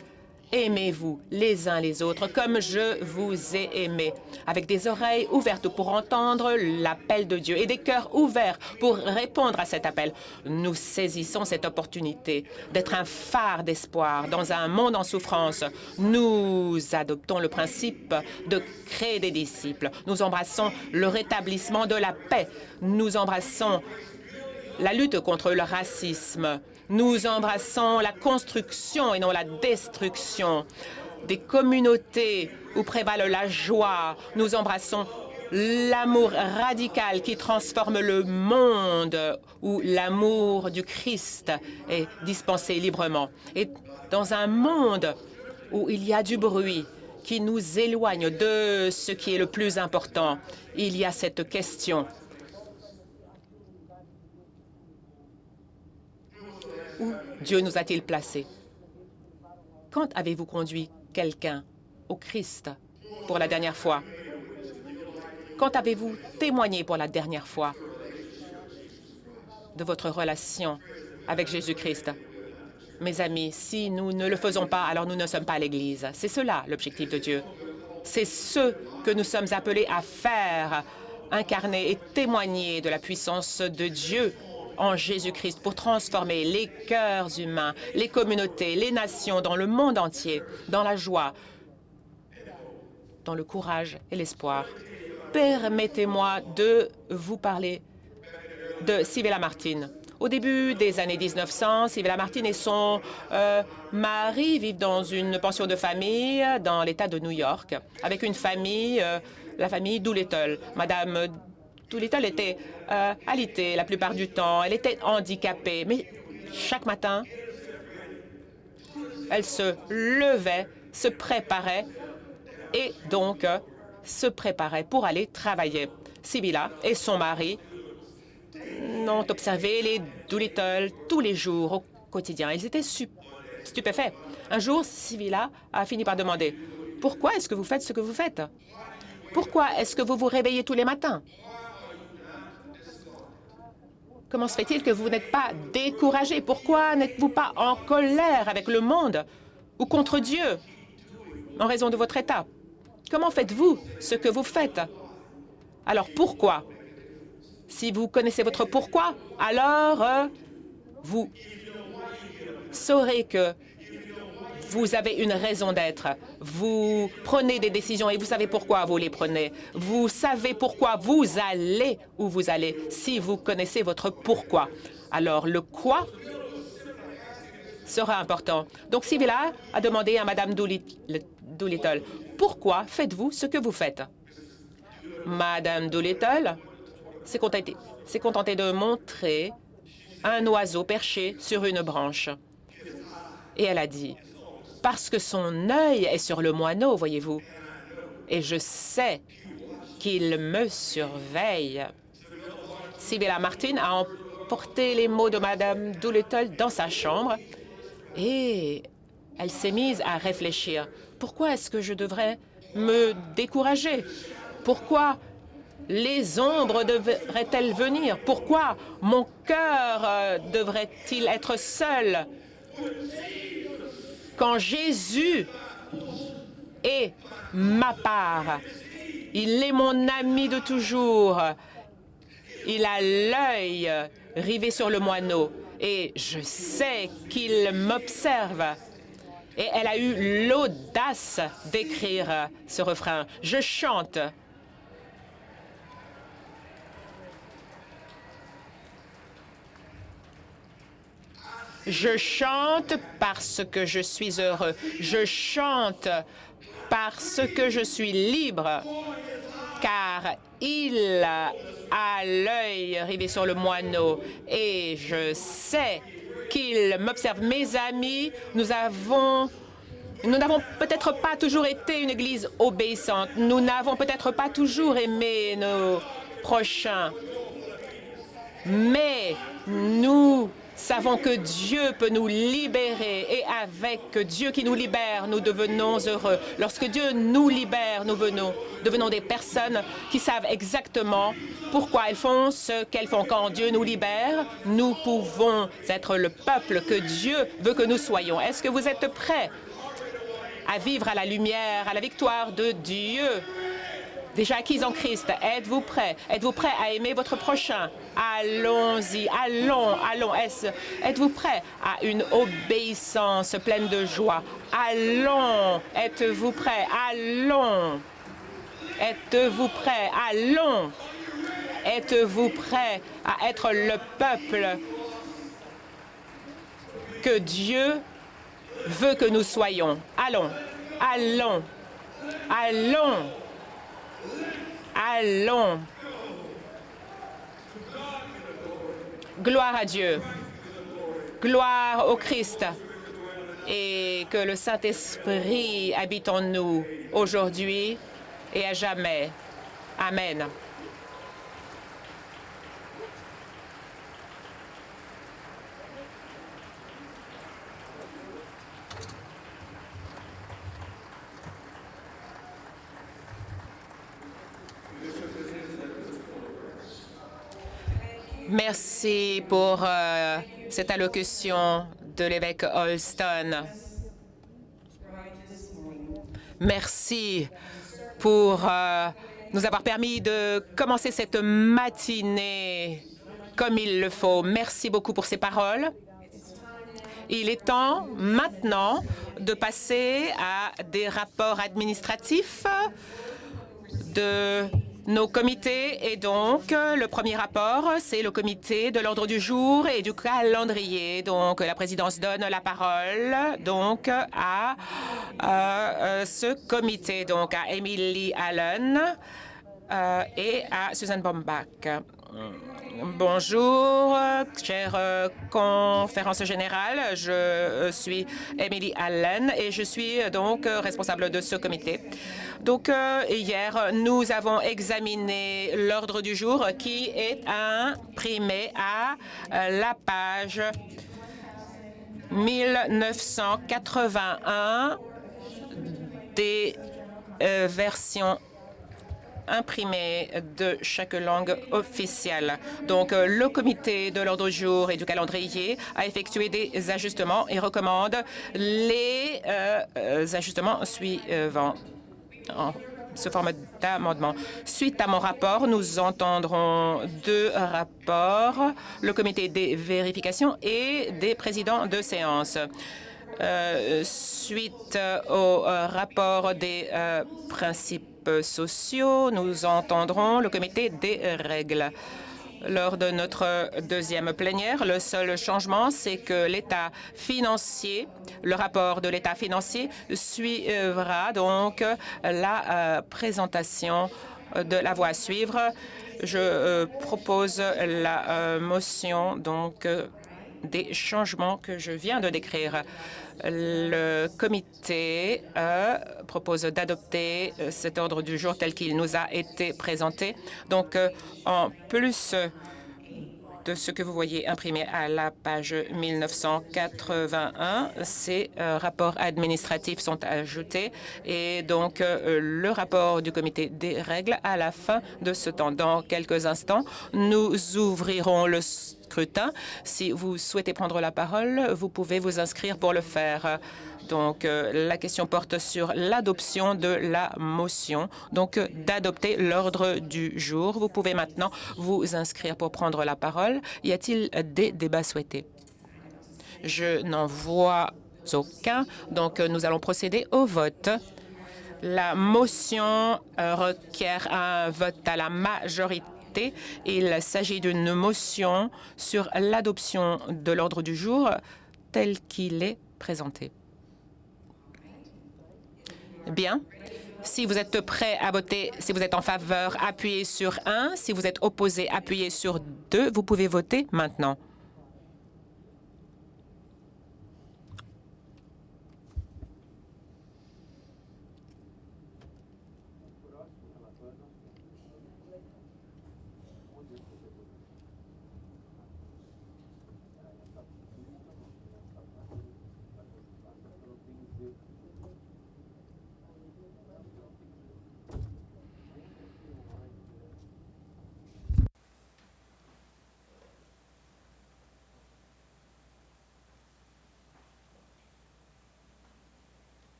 Aimez-vous les uns les autres comme je vous ai aimé, avec des oreilles ouvertes pour entendre l'appel de Dieu et des cœurs ouverts pour répondre à cet appel. Nous saisissons cette opportunité d'être un phare d'espoir dans un monde en souffrance. Nous adoptons le principe de créer des disciples. Nous embrassons le rétablissement de la paix. Nous embrassons la lutte contre le racisme. Nous embrassons la construction et non la destruction des communautés où prévalent la joie. Nous embrassons l'amour radical qui transforme le monde, où l'amour du Christ est dispensé librement. Et dans un monde où il y a du bruit qui nous éloigne de ce qui est le plus important, il y a cette question: où Dieu nous a-t-il placés? Quand avez-vous conduit quelqu'un au Christ pour la dernière fois? Quand avez-vous témoigné pour la dernière fois de votre relation avec Jésus-Christ? Mes amis, si nous ne le faisons pas, alors nous ne sommes pas à l'Église. C'est cela l'objectif de Dieu. C'est ce que nous sommes appelés à faire, incarner et témoigner de la puissance de Dieu en Jésus-Christ pour transformer les cœurs humains, les communautés, les nations dans le monde entier, dans la joie, dans le courage et l'espoir. Permettez-moi de vous parler de Sybilla Martin. Au début des années 1900, Sybilla Martin et son mari vivent dans une pension de famille dans l'État de New York, avec une famille, la famille Doolittle. Madame Doolittle était alitée la plupart du temps. Elle était handicapée, mais chaque matin, elle se levait, se préparait et donc se préparait pour aller travailler. Sybilla et son mari ont observé les Doolittle tous les jours au quotidien. Ils étaient stupéfaits. Un jour, Sybilla a fini par demander: « Pourquoi est-ce que vous faites ce que vous faites? Pourquoi est-ce que vous vous réveillez tous les matins? Comment se fait-il que vous n'êtes pas découragé? Pourquoi n'êtes-vous pas en colère avec le monde ou contre Dieu en raison de votre état? Comment faites-vous ce que vous faites? Alors pourquoi? Si vous connaissez votre pourquoi, alors vous saurez que vous avez une raison d'être. Vous prenez des décisions et vous savez pourquoi vous les prenez. Vous savez pourquoi vous allez où vous allez si vous connaissez votre pourquoi. Alors le quoi, sera important. Donc Sybilla a demandé à Madame Doolittle, pourquoi faites-vous ce que vous faites? Madame Doolittle s'est contentée de montrer un oiseau perché sur une branche. Et elle a dit, parce que son œil est sur le moineau, voyez-vous, et je sais qu'il me surveille. Sybilla Martin a emporté les mots de Madame Doolittle dans sa chambre et elle s'est mise à réfléchir. Pourquoi est-ce que je devrais me décourager? Pourquoi les ombres devraient-elles venir? Pourquoi mon cœur devrait-il être seul? Quand Jésus est ma part, il est mon ami de toujours. Il a l'œil rivé sur le moineau et je sais qu'il m'observe. Et elle a eu l'audace d'écrire ce refrain. Je chante. Je chante parce que je suis heureux. Je chante parce que je suis libre. Car il a l'œil rivé sur le moineau et je sais qu'il m'observe. Mes amis, nous n'avons peut-être pas toujours été une Église obéissante. Nous n'avons peut-être pas toujours aimé nos prochains. Mais nous savons que Dieu peut nous libérer et avec Dieu qui nous libère, nous devenons heureux. Lorsque Dieu nous libère, nous devenons des personnes qui savent exactement pourquoi elles font ce qu'elles font. Quand Dieu nous libère, nous pouvons être le peuple que Dieu veut que nous soyons. Est-ce que vous êtes prêts à vivre à la lumière, à la victoire de Dieu déjà acquise en Christ? Êtes-vous prêts? Êtes-vous prêts à aimer votre prochain? Allons-y, allons. Êtes-vous prêts à une obéissance pleine de joie? Allons. Êtes-vous prêts? Allons. Êtes-vous prêts? Allons. Êtes-vous prêts à être le peuple que Dieu veut que nous soyons? Allons. Allons. Gloire à Dieu. Gloire au Christ. Et que le Saint-Esprit habite en nous aujourd'hui et à jamais. Amen. Merci pour cette allocution de l'évêque Holston. Merci pour nous avoir permis de commencer cette matinée comme il le faut. Merci beaucoup pour ces paroles. Il est temps maintenant de passer à des rapports administratifs de nos comités. Et donc, le premier rapport, c'est le comité de l'ordre du jour et du calendrier. Donc, la présidence donne la parole donc à ce comité, donc à Emily Allen et à Susan Bombach. Bonjour, chère conférence générale. Je suis Emily Allen et je suis donc responsable de ce comité. Donc, hier, nous avons examiné l'ordre du jour qui est imprimé à la page 1981 des versions imprimées de chaque langue officielle. Donc, le comité de l'ordre du jour et du calendrier a effectué des ajustements et recommande les ajustements suivants en sous forme d'amendement. Suite à mon rapport, nous entendrons deux rapports, le comité des vérifications et des présidents de séance. Suite au rapport des principes sociaux, nous entendrons le comité des règles. lors de notre deuxième plénière. Le seul changement, c'est que l'état financier, le rapport de l'état financier suivra donc la présentation de la voie à suivre. Je propose la motion donc des changements que je viens de décrire. Le comité propose d'adopter cet ordre du jour tel qu'il nous a été présenté. Donc, en plus de ce que vous voyez imprimé à la page 1981, ces rapports administratifs sont ajoutés et donc le rapport du comité des règles à la fin de ce temps. Dans quelques instants, nous ouvrirons le scrutin. Si vous souhaitez prendre la parole, vous pouvez vous inscrire pour le faire. Donc, la question porte sur l'adoption de la motion, donc d'adopter l'ordre du jour. Vous pouvez maintenant vous inscrire pour prendre la parole. Y a-t-il des débats souhaités? Je n'en vois aucun, donc nous allons procéder au vote. La motion requiert un vote à la majorité. Il s'agit d'une motion sur l'adoption de l'ordre du jour tel qu'il est présenté. Bien. Si vous êtes prêt à voter, si vous êtes en faveur, appuyez sur 1. Si vous êtes opposé, appuyez sur 2. Vous pouvez voter maintenant.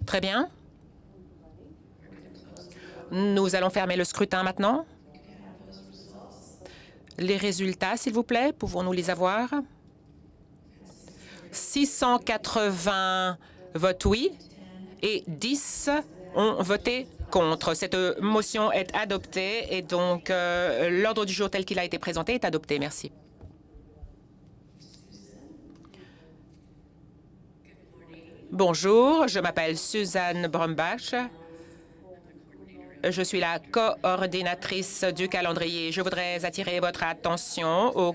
Très bien. Nous allons fermer le scrutin maintenant. Les résultats, s'il vous plaît, pouvons-nous les avoir? 680 votent oui et 10 ont voté contre. Cette motion est adoptée et donc l'ordre du jour tel qu'il a été présenté est adopté. Merci. Bonjour, je m'appelle Suzanne Brombach. Je suis la coordinatrice du calendrier. Je voudrais attirer votre attention au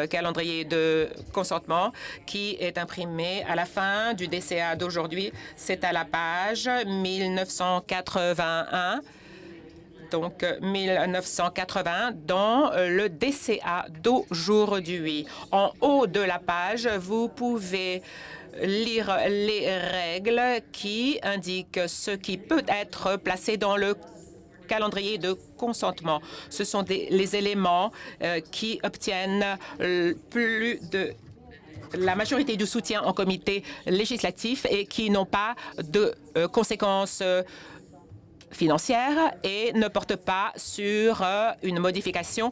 calendrier de consentement qui est imprimé à la fin du DCA d'aujourd'hui. C'est à la page 1981. Donc, 1980 dans le DCA d'aujourd'hui. En haut de la page, vous pouvez lire les règles qui indiquent ce qui peut être placé dans le calendrier de consentement. Ce sont les éléments qui obtiennent plus de la majorité du soutien en comité législatif et qui n'ont pas de conséquences financières et ne portent pas sur une modification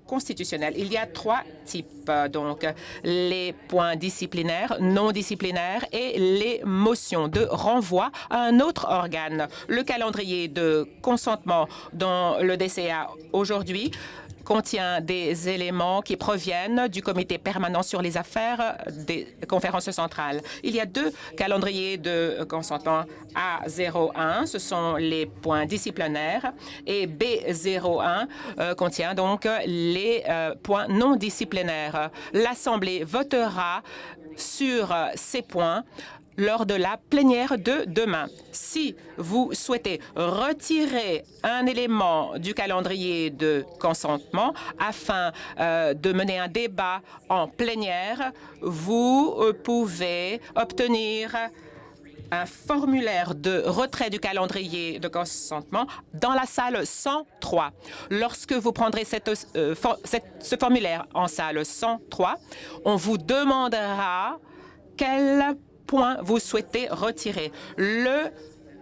constitutionnelle. Il y a 3 types, donc les points disciplinaires, non disciplinaires et les motions de renvoi à un autre organe. Le calendrier de consentement dans le DCA aujourd'hui contient des éléments qui proviennent du comité permanent sur les affaires des conférences centrales. Il y a 2 calendriers de consentement. A01, ce sont les points disciplinaires, et B01 contient donc les points non disciplinaires. L'Assemblée votera sur ces points lors de la plénière de demain. Si vous souhaitez retirer un élément du calendrier de consentement afin de mener un débat en plénière, vous pouvez obtenir un formulaire de retrait du calendrier de consentement dans la salle 103. Lorsque vous prendrez ce formulaire en salle 103, on vous demandera quel point vous souhaitez retirer. Le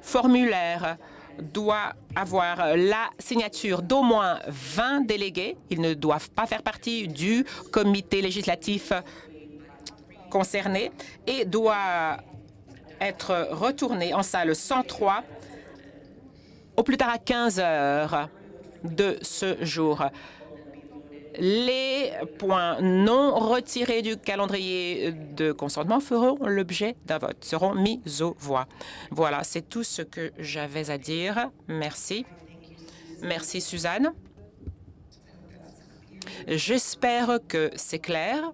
formulaire doit avoir la signature d'au moins 20 délégués. Ils ne doivent pas faire partie du comité législatif concerné et doit être retourné en salle 103 au plus tard à 15 heures de ce jour. Les points non retirés du calendrier de consentement feront l'objet d'un vote, seront mis aux voix. Voilà, c'est tout ce que j'avais à dire. Merci. Merci, Suzanne. J'espère que c'est clair.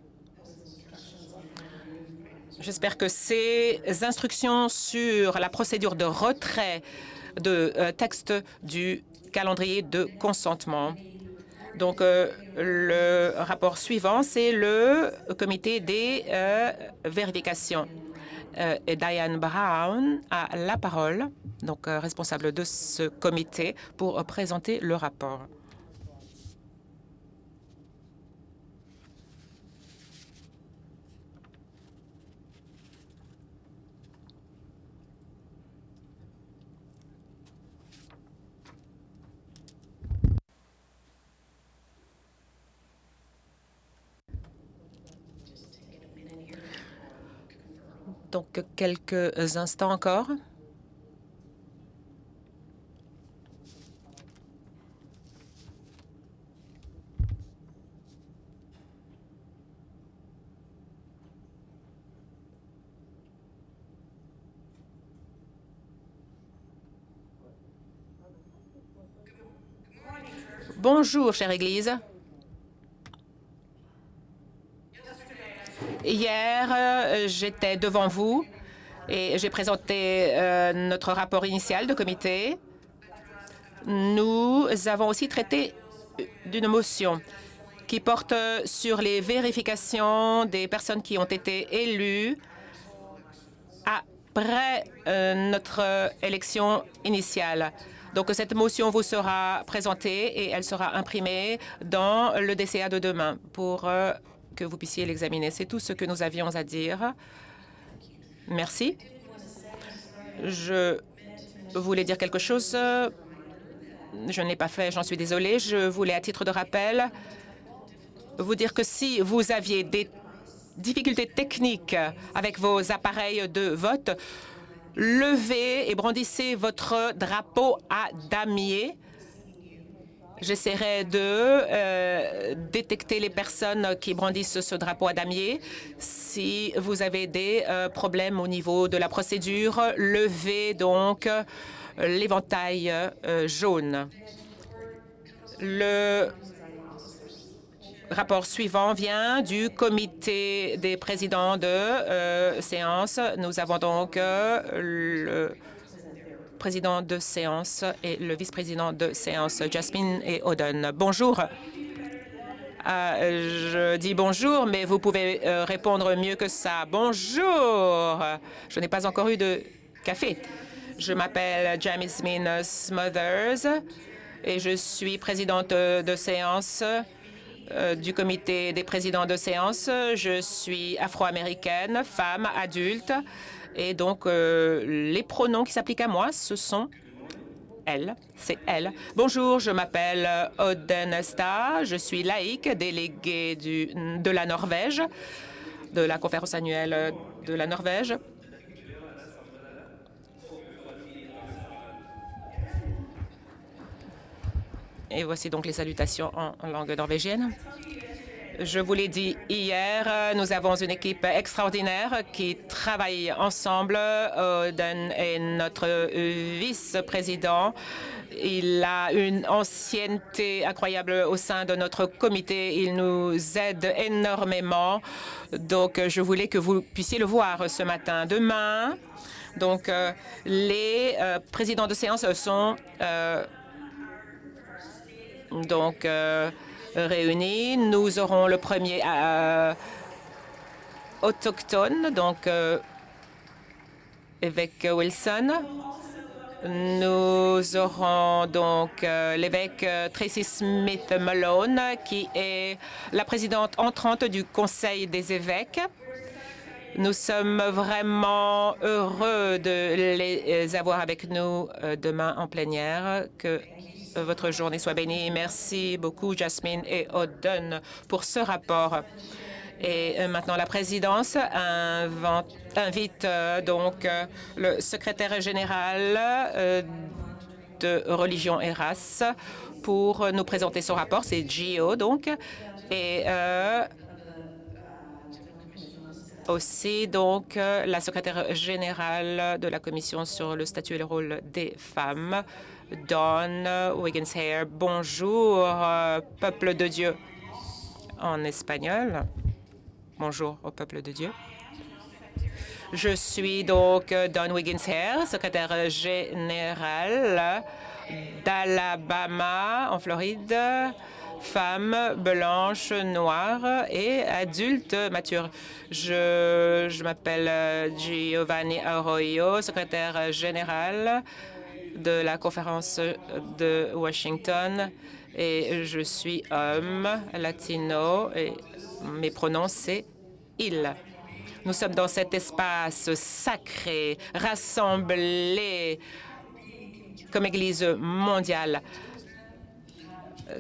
J'espère que ces instructions sur la procédure de retrait de texte du calendrier de consentement. Donc, le rapport suivant, c'est le comité des vérifications. Et Diane Brown a la parole, donc responsable de ce comité, pour présenter le rapport. Donc, quelques instants encore. Bonjour, chère Église. Hier, j'étais devant vous et j'ai présenté notre rapport initial de comité. Nous avons aussi traité d'une motion qui porte sur les vérifications des personnes qui ont été élues après notre élection initiale. Donc, cette motion vous sera présentée et elle sera imprimée dans le DCA de demain pour que vous puissiez l'examiner. C'est tout ce que nous avions à dire. Merci. Je voulais dire quelque chose. Je n'ai pas fait, j'en suis désolée. Je voulais, à titre de rappel, vous dire que si vous aviez des difficultés techniques avec vos appareils de vote, levez et brandissez votre drapeau à damier. J'essaierai de détecter les personnes qui brandissent ce drapeau à damier. Si vous avez des problèmes au niveau de la procédure, levez donc l'éventail jaune. Le rapport suivant vient du comité des présidents de séance. Nous avons donc le président de séance et le vice-président de séance, Jasmine et Oden. Bonjour. Je dis bonjour, mais vous pouvez répondre mieux que ça. Bonjour. Je n'ai pas encore eu de café. Je m'appelle Jasmine Smothers et je suis présidente de séance du comité des présidents de séance. Je suis afro-américaine, femme, adulte. Et donc, les pronoms qui s'appliquent à moi, ce sont elle. C'est elle. Bonjour, je m'appelle Oden Sta. Je suis laïque, déléguée de la Norvège, de la conférence annuelle de la Norvège. Et voici donc les salutations en langue norvégienne. Je vous l'ai dit hier, nous avons une équipe extraordinaire qui travaille ensemble. Oden est notre vice-président. Il a une ancienneté incroyable au sein de notre comité. Il nous aide énormément. Donc, je voulais que vous puissiez le voir ce matin. Demain, donc, les présidents de séance sont réunis. Nous aurons le premier autochtone, donc évêque Wilson. Nous aurons donc l'évêque Tracy Smith Malone, qui est la présidente entrante du Conseil des évêques. Nous sommes vraiment heureux de les avoir avec nous demain en plénière. Que votre journée soit bénie. Merci beaucoup, Jasmine et Oden, pour ce rapport. Et maintenant, la présidence invite donc le secrétaire général de Religion et Race pour nous présenter son rapport. C'est Gio, donc. Et aussi, donc, la secrétaire générale de la Commission sur le statut et le rôle des femmes, Dawn Wiggins-Hare. Bonjour, peuple de Dieu. En espagnol. Bonjour au peuple de Dieu. Je suis donc Dawn Wiggins-Hare, secrétaire générale d'Alabama, en Floride, femme blanche, noire et adulte mature. Je m'appelle Giovanni Arroyo, secrétaire général de la conférence de Washington, et je suis homme latino et mes pronoms c'est « il ». Nous sommes dans cet espace sacré, rassemblés comme Église mondiale.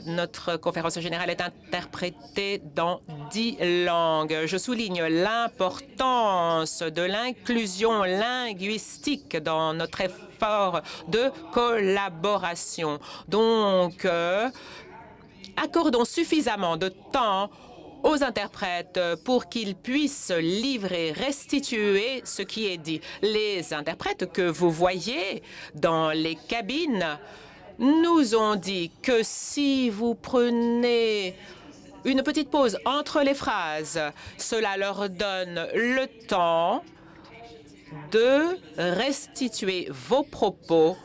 Notre conférence générale est interprétée dans 10 langues. Je souligne l'importance de l'inclusion linguistique dans notre effort de collaboration. Donc, accordons suffisamment de temps aux interprètes pour qu'ils puissent livrer, restituer ce qui est dit. Les interprètes que vous voyez dans les cabines nous ont dit que si vous prenez une petite pause entre les phrases, cela leur donne le temps de restituer vos propos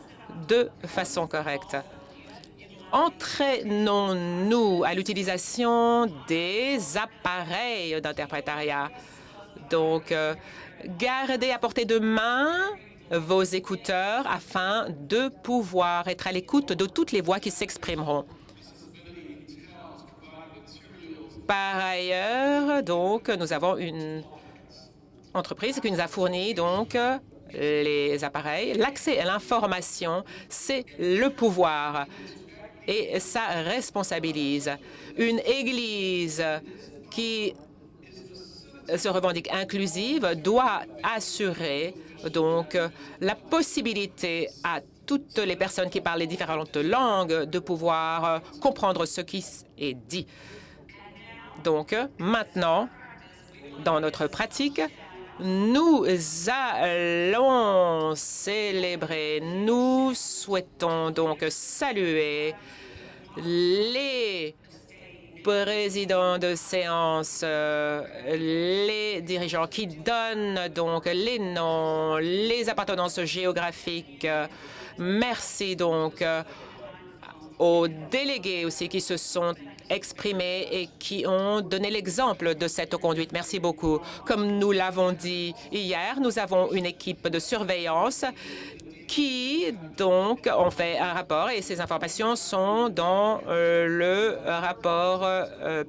de façon correcte. Entraînons-nous à l'utilisation des appareils d'interprétariat. Donc, gardez à portée de main vos écouteurs afin de pouvoir être à l'écoute de toutes les voix qui s'exprimeront. Par ailleurs, donc, nous avons une entreprise qui nous a fourni donc les appareils. L'accès à l'information, c'est le pouvoir. Et ça responsabilise. Une Église qui se revendique inclusive doit assurer donc la possibilité à toutes les personnes qui parlent les différentes langues de pouvoir comprendre ce qui est dit. Donc maintenant, dans notre pratique, nous allons célébrer, nous souhaitons donc saluer les présidents de séance, les dirigeants qui donnent donc les noms, les appartenances géographiques. Merci donc aux délégués aussi qui se sont exprimés et qui ont donné l'exemple de cette conduite. Merci beaucoup. Comme nous l'avons dit hier, nous avons une équipe de surveillance qui, donc, ont fait un rapport et ces informations sont dans le rapport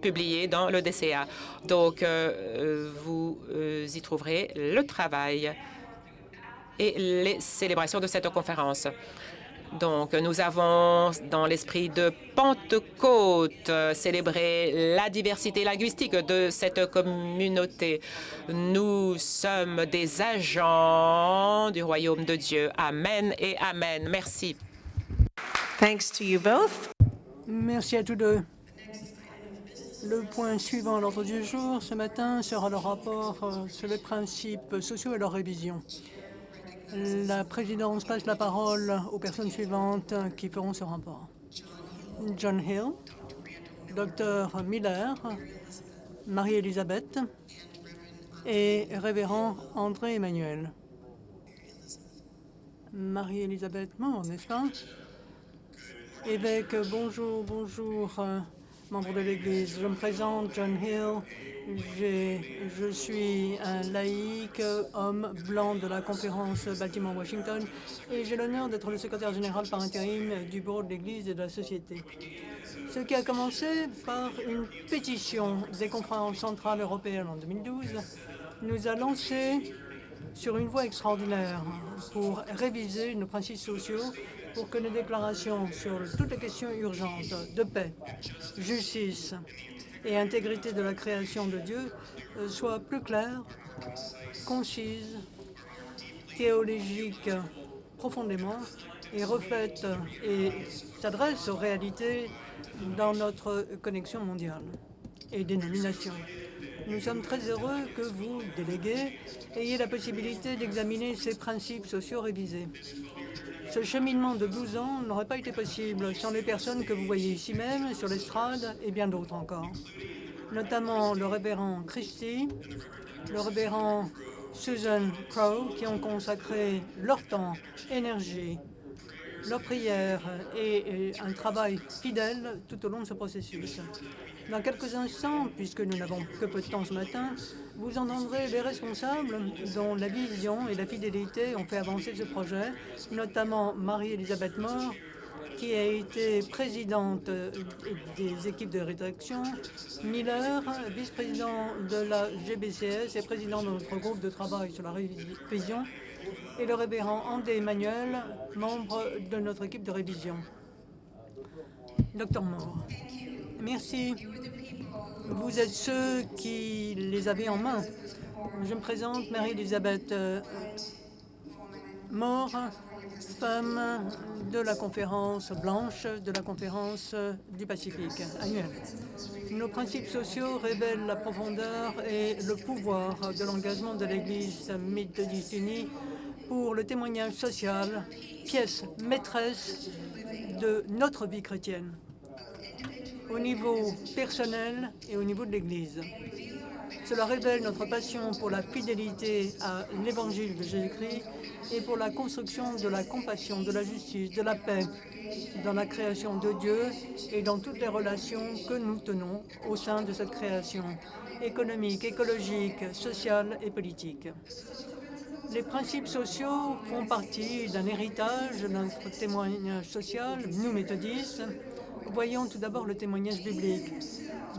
publié dans le DCA. Donc, vous y trouverez le travail et les célébrations de cette conférence. Donc, nous avons, dans l'esprit de Pentecôte, célébré la diversité linguistique de cette communauté. Nous sommes des agents du royaume de Dieu. Amen et Amen. Merci. Thanks to you both. Merci à tous deux. Le point suivant à l'ordre du jour ce matin sera le rapport sur les principes sociaux et leur révision. La présidence passe la parole aux personnes suivantes qui feront ce rapport. John Hill, Dr Miller, Marie-Elisabeth et Révérend André Emmanuel. Marie-Elisabeth Moore, n'est-ce pas? Évêque, bonjour, bonjour, membres de l'Église. Je me présente, John Hill. Je suis un laïc, homme blanc de la conférence Baltimore-Washington, et j'ai l'honneur d'être le secrétaire général par intérim du bureau de l'Église et de la société. Ce qui a commencé par une pétition des conférences centrales européennes en 2012, nous a lancé sur une voie extraordinaire pour réviser nos principes sociaux pour que nos déclarations sur toutes les questions urgentes de paix, justice, et intégrité de la création de Dieu soit plus claire, concise, théologique profondément et reflète et s'adresse aux réalités dans notre connexion mondiale et dénomination. Nous sommes très heureux que vous, délégués, ayez la possibilité d'examiner ces principes sociaux révisés. Ce cheminement de 12 ans n'aurait pas été possible sans les personnes que vous voyez ici même, sur l'estrade, et bien d'autres encore. Notamment le révérend Christie, le révérend Susan Crowe, qui ont consacré leur temps, énergie, leur prière et un travail fidèle tout au long de ce processus. Dans quelques instants, puisque nous n'avons que peu de temps ce matin, vous entendrez les responsables dont la vision et la fidélité ont fait avancer ce projet, notamment Marie-Elisabeth Moore, qui a été présidente des équipes de rédaction, Miller, vice-président de la GBCS et président de notre groupe de travail sur la révision, et le révérend André Emmanuel, membre de notre équipe de révision. Docteur Moore, merci. Vous êtes ceux qui les avaient en main. Je me présente, Marie-Elisabeth Moore, femme de la conférence blanche de la conférence du Pacifique annuelle. Nos principes sociaux révèlent la profondeur et le pouvoir de l'engagement de l'Église méthodiste unie pour le témoignage social, pièce maîtresse de notre vie chrétienne, au niveau personnel et au niveau de l'Église. Cela révèle notre passion pour la fidélité à l'Évangile de Jésus-Christ et pour la construction de la compassion, de la justice, de la paix dans la création de Dieu et dans toutes les relations que nous tenons au sein de cette création économique, écologique, sociale et politique. Les principes sociaux font partie d'un héritage de notre témoignage social, nous méthodistes. Voyons tout d'abord le témoignage biblique.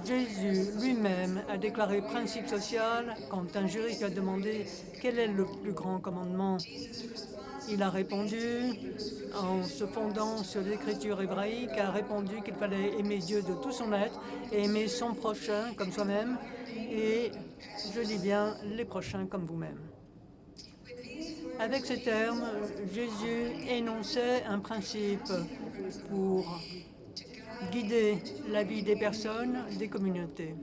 Jésus lui-même a déclaré principe social quand un juriste lui a demandé quel est le plus grand commandement. Il a répondu, en se fondant sur l'écriture hébraïque, a répondu qu'il fallait aimer Dieu de tout son être et aimer son prochain comme soi-même, et je dis bien les prochains comme vous-même. Avec ces termes, Jésus énonçait un principe pour guider la vie des personnes, des communautés.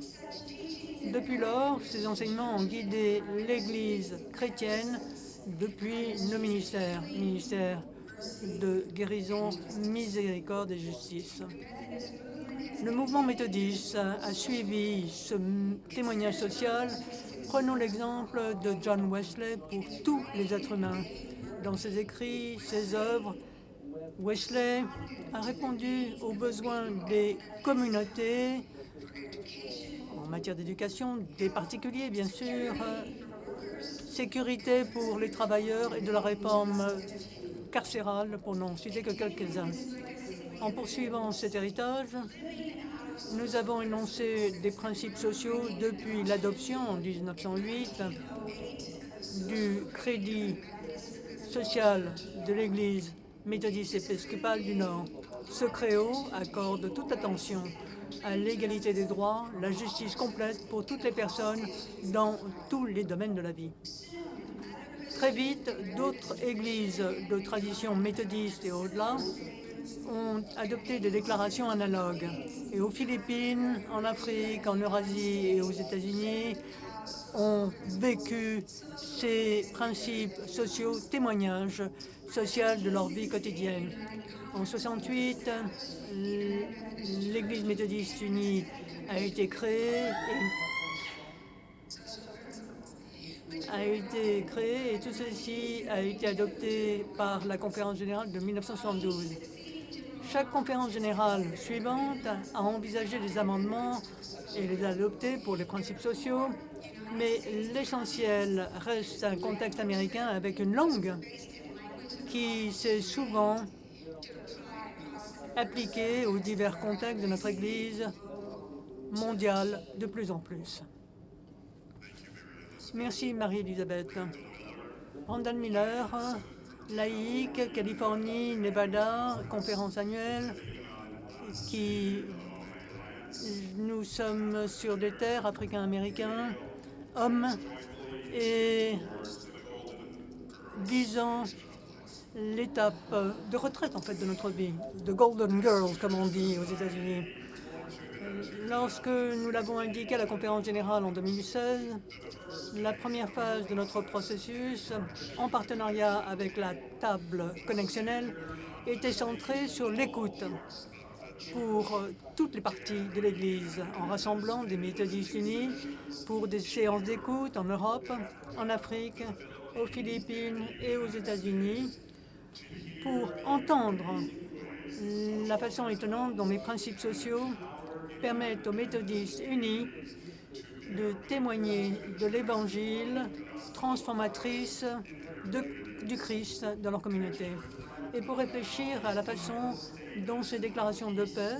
Depuis lors, ces enseignements ont guidé l'Église chrétienne depuis nos ministères de guérison, miséricorde et justice. Le mouvement méthodiste a suivi ce témoignage social. Prenons l'exemple de John Wesley pour tous les êtres humains. Dans ses écrits, ses œuvres, Wesley a répondu aux besoins des communautés en matière d'éducation, des particuliers bien sûr, sécurité pour les travailleurs et de la réforme carcérale, pour n'en citer que quelques-uns. En poursuivant cet héritage, nous avons énoncé des principes sociaux depuis l'adoption en 1908 du crédit social de l'Église méthodiste épiscopale du Nord. Ce créneau accorde toute attention à l'égalité des droits, la justice complète pour toutes les personnes dans tous les domaines de la vie. Très vite, d'autres églises de tradition méthodiste et au-delà ont adopté des déclarations analogues. Et aux Philippines, en Afrique, en Eurasie et aux États-Unis, ont vécu ces principes sociaux, témoignages sociaux de leur vie quotidienne. En 1968, l'Église méthodiste unie a été créée et tout ceci a été adopté par la conférence générale de 1972. Chaque conférence générale suivante a envisagé des amendements et les a adoptés pour les principes sociaux, mais l'essentiel reste un contexte américain avec une langue qui s'est souvent appliquée aux divers contextes de notre Église mondiale de plus en plus. Merci Marie-Elisabeth. Brandon Miller, laïque, Californie, Nevada, conférence annuelle, qui Nous sommes sur des terres africains-américains, hommes, et visant l'étape de retraite en fait de notre vie, de Golden Girl comme on dit aux États-Unis. Lorsque nous l'avons indiqué à la conférence générale en 2016, la première phase de notre processus, en partenariat avec la table connexionnelle, était centrée sur l'écoute pour toutes les parties de l'Église, en rassemblant des méthodistes unis pour des séances d'écoute en Europe, en Afrique, aux Philippines et aux États-Unis, pour entendre la façon étonnante dont les principes sociaux permettent aux méthodistes unis de témoigner de l'évangile transformatrice du Christ dans leur communauté. Et pour réfléchir à la façon dont ces déclarations de paix,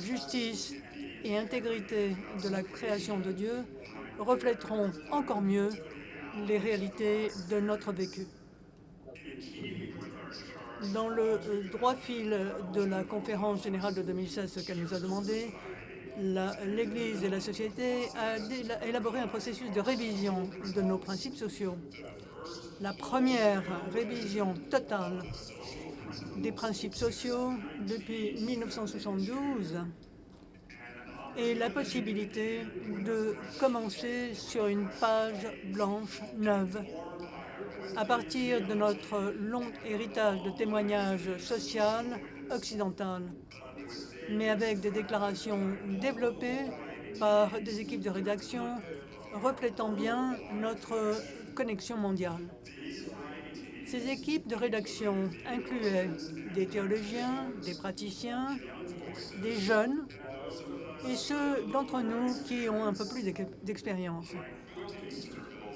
justice et intégrité de la création de Dieu reflèteront encore mieux les réalités de notre vécu. Dans le droit fil de la conférence générale de 2016, ce qu'elle nous a demandé, l'Église et la société a élaboré un processus de révision de nos principes sociaux. La première révision totale des principes sociaux depuis 1972 et la possibilité de commencer sur une page blanche neuve à partir de notre long héritage de témoignages social occidental, mais avec des déclarations développées par des équipes de rédaction reflétant bien notre connexion mondiale. Ces équipes de rédaction incluaient des théologiens, des praticiens, des jeunes et ceux d'entre nous qui ont un peu plus d'expérience.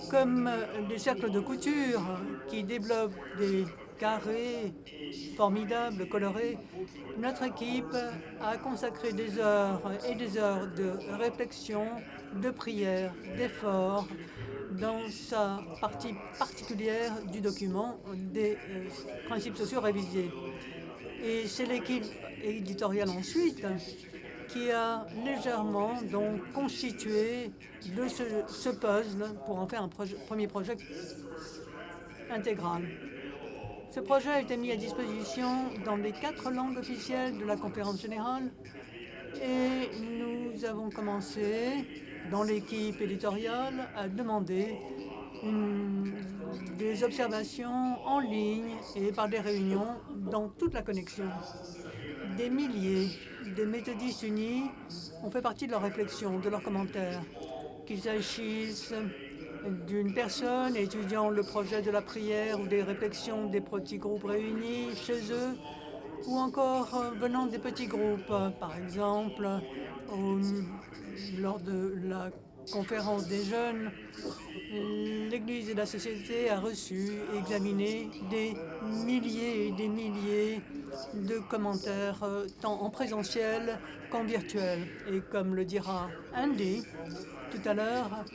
Comme des cercles de couture qui développent des carrés formidables, colorés, notre équipe a consacré des heures et des heures de réflexion, de prière, d'effort dans sa partie particulière du document des principes sociaux révisés. Et c'est l'équipe éditoriale ensuite qui a légèrement donc constitué de ce puzzle pour en faire un premier projet intégral. Ce projet a été mis à disposition dans les 4 langues officielles de la conférence générale et nous avons commencé dans l'équipe éditoriale à demander des observations en ligne et par des réunions dans toute la connexion. Des milliers de méthodistes unis ont fait partie de leurs réflexions, de leurs commentaires, qu'il s'agisse d'une personne étudiant le projet de la prière ou des réflexions des petits groupes réunis chez eux, ou encore venant des petits groupes, par exemple, lors de la conférence des jeunes, l'Église et la société a reçu et examiné des milliers et des milliers de commentaires, tant en présentiel qu'en virtuel. Et comme le dira Andy tout à l'heure,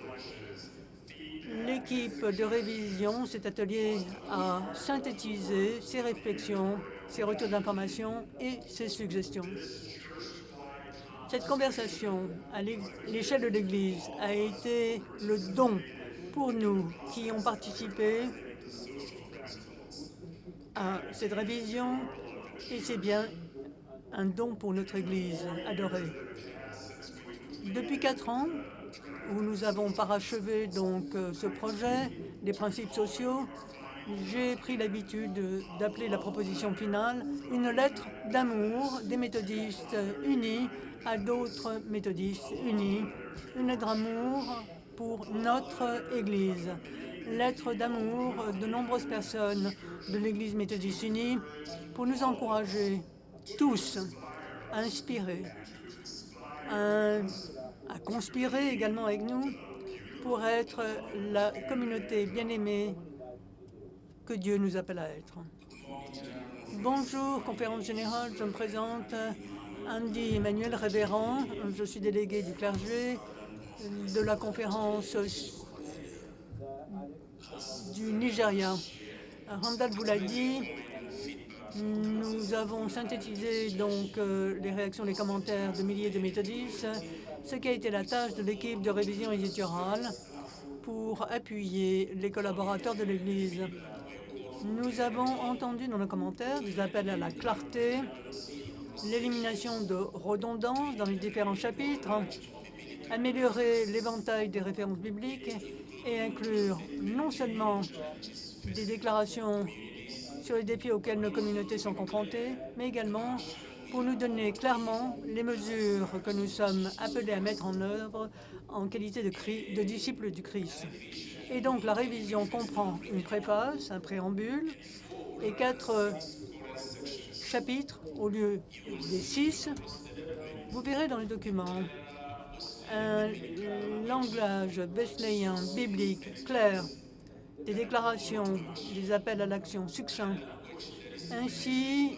l'équipe de révision, cet atelier, a synthétisé ses réflexions, ses retours d'information et ses suggestions. Cette conversation à l'échelle de l'Église a été le don pour nous qui ont participé à cette révision et c'est bien un don pour notre Église adorée. Depuis 4 ans, où nous avons parachevé donc ce projet des principes sociaux, j'ai pris l'habitude d'appeler la proposition finale une lettre d'amour des méthodistes unis à d'autres méthodistes unis, une lettre d'amour pour notre Église, lettre d'amour de nombreuses personnes de l'Église méthodiste unie pour nous encourager tous à inspirer, à conspirer également avec nous pour être la communauté bien-aimée que Dieu nous appelle à être. Bonjour, conférence générale, je me présente Andy Emmanuel, révérend, je suis délégué du clergé de la conférence du Nigeria. Randall vous l'a dit, Nous avons synthétisé donc les réactions, les commentaires de milliers de méthodistes, ce qui a été la tâche de l'équipe de révision éditoriale pour appuyer les collaborateurs de l'Église. Nous avons entendu dans nos commentaires des appels à la clarté, l'élimination de redondances dans les différents chapitres, améliorer l'éventail des références bibliques et inclure non seulement des déclarations sur les défis auxquels nos communautés sont confrontées, mais également pour nous donner clairement les mesures que nous sommes appelés à mettre en œuvre en qualité de disciples du Christ. Et donc la révision comprend une préface, un préambule et 4 chapitres au lieu des 6. Vous verrez dans le document un langage wesleyen, biblique, clair, des déclarations, des appels à l'action succincts, ainsi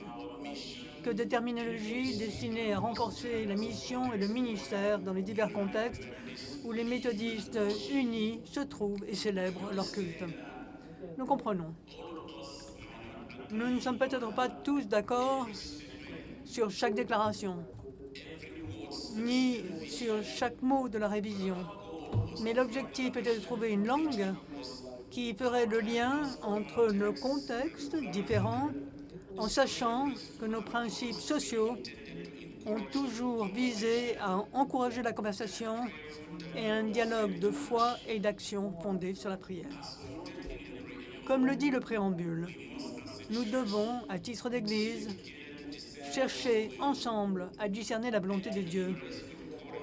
que de terminologie destinée à renforcer la mission et le ministère dans les divers contextes où les méthodistes unis se trouvent et célèbrent leur culte. Nous comprenons. Nous ne sommes peut-être pas tous d'accord sur chaque déclaration, ni sur chaque mot de la révision, mais l'objectif était de trouver une langue qui ferait le lien entre nos contextes différents, en sachant que nos principes sociaux ont toujours visé à encourager la conversation et un dialogue de foi et d'action fondé sur la prière. Comme le dit le préambule, nous devons, à titre d'Église, chercher ensemble à discerner la volonté de Dieu,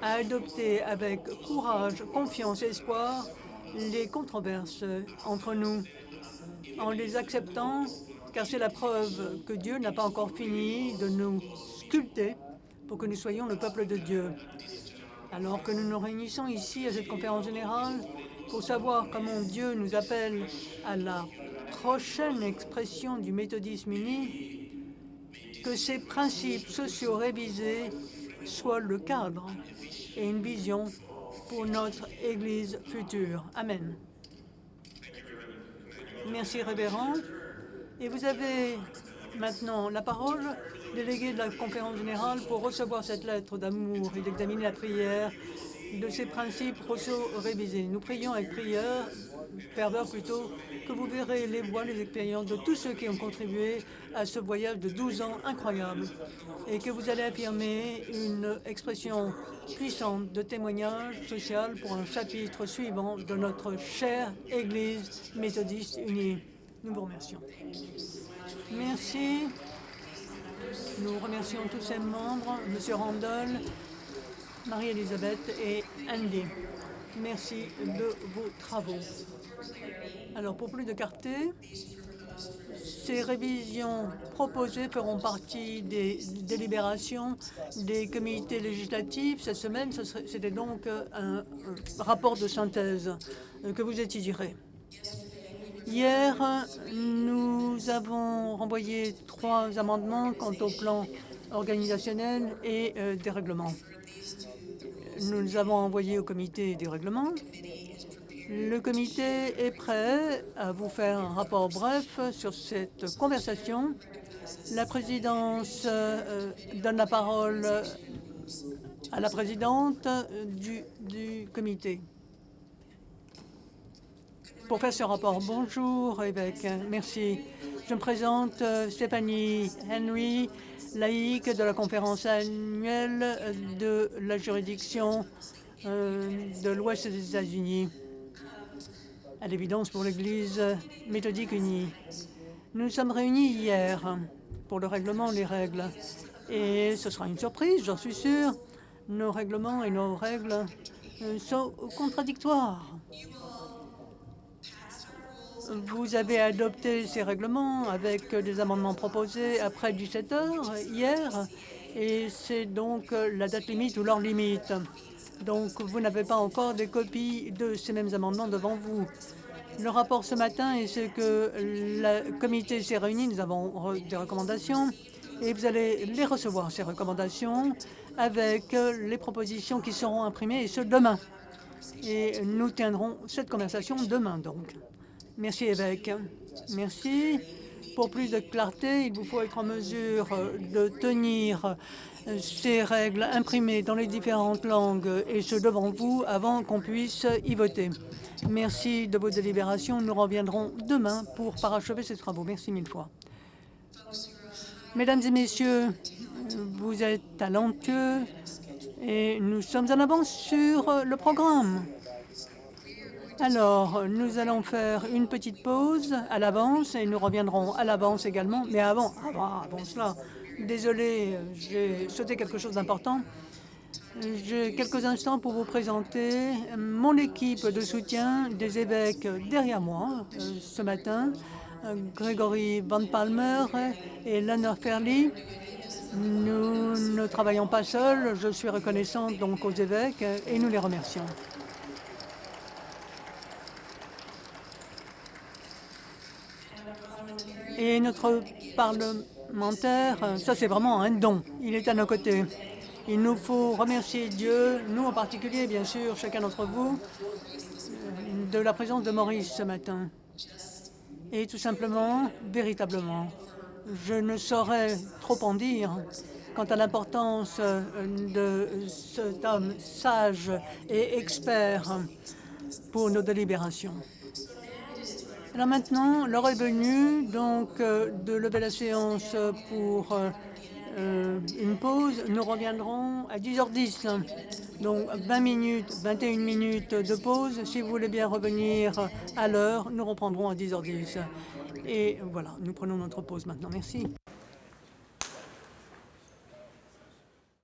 à adopter avec courage, confiance et espoir les controverses entre nous, en les acceptant, car c'est la preuve que Dieu n'a pas encore fini de nous sculpter pour que nous soyons le peuple de Dieu. Alors que nous nous réunissons ici à cette conférence générale pour savoir comment Dieu nous appelle à la prochaine expression du méthodisme uni, que ces principes sociaux révisés soient le cadre et une vision pour notre Église future. Amen. Merci, révérend. Et vous avez maintenant la parole, délégué de la conférence générale, pour recevoir cette lettre d'amour et d'examiner la prière de ces principes sociaux révisés. Nous prions avec ferveur plutôt, que vous verrez les voix, les expériences de tous ceux qui ont contribué à ce voyage de 12 ans incroyable et que vous allez affirmer une expression puissante de témoignage social pour un chapitre suivant de notre chère Église méthodiste unie. Nous vous remercions. Merci. Nous remercions tous ces membres, M. Randall, Marie-Elisabeth et Andy. Merci de vos travaux. Alors, pour plus de clarté, ces révisions proposées feront partie des délibérations des comités législatifs. Cette semaine, c'était donc un rapport de synthèse que vous étudierez. Hier, nous avons renvoyé 3 amendements quant au plan organisationnel et des règlements. Nous les avons envoyés au comité des règlements. Le comité est prêt à vous faire un rapport bref sur cette conversation. La présidence donne la parole à la présidente du comité. Pour faire ce rapport, bonjour évêque, merci. Je me présente Stéphanie Henry, laïque de la conférence annuelle de la juridiction de l'Ouest des États-Unis, à l'évidence pour l'Église méthodique unie. Nous sommes réunis hier pour le règlement des règles et ce sera une surprise, j'en suis sûr. Nos règlements et nos règles sont contradictoires. Vous avez adopté ces règlements avec des amendements proposés après 17 heures hier, et c'est donc la date limite ou l'heure limite. Donc vous n'avez pas encore des copies de ces mêmes amendements devant vous. Le rapport ce matin est ce que le comité s'est réuni, nous avons des recommandations, et vous allez les recevoir, ces recommandations, avec les propositions qui seront imprimées, et ce demain. Et nous tiendrons cette conversation demain donc. Merci, évêque. Merci. Pour plus de clarté, il vous faut être en mesure de tenir ces règles imprimées dans les différentes langues et ce devant vous avant qu'on puisse y voter. Merci de vos délibérations. Nous reviendrons demain pour parachever ces travaux. Merci mille fois. Mesdames et messieurs, vous êtes talentueux et nous sommes en avance sur le programme. Alors, nous allons faire une petite pause à l'avance et nous reviendrons à l'avance également. Mais avant cela, désolé, j'ai sauté quelque chose d'important. J'ai quelques instants pour vous présenter mon équipe de soutien des évêques derrière moi ce matin, Grégory Van Palmer et Lana Fairley. Nous ne travaillons pas seuls, je suis reconnaissante donc aux évêques et nous les remercions. Et notre parlementaire, ça c'est vraiment un don, il est à nos côtés. Il nous faut remercier Dieu, nous en particulier, bien sûr, chacun d'entre vous, de la présence de Maurice ce matin. Et tout simplement, véritablement, je ne saurais trop en dire quant à l'importance de cet homme sage et expert pour nos délibérations. Alors maintenant, l'heure est venue donc de lever la séance pour une pause. Nous reviendrons à 10h10. Donc 20 minutes, 21 minutes de pause. Si vous voulez bien revenir à l'heure, nous reprendrons à 10h10. Et voilà, nous prenons notre pause maintenant. Merci.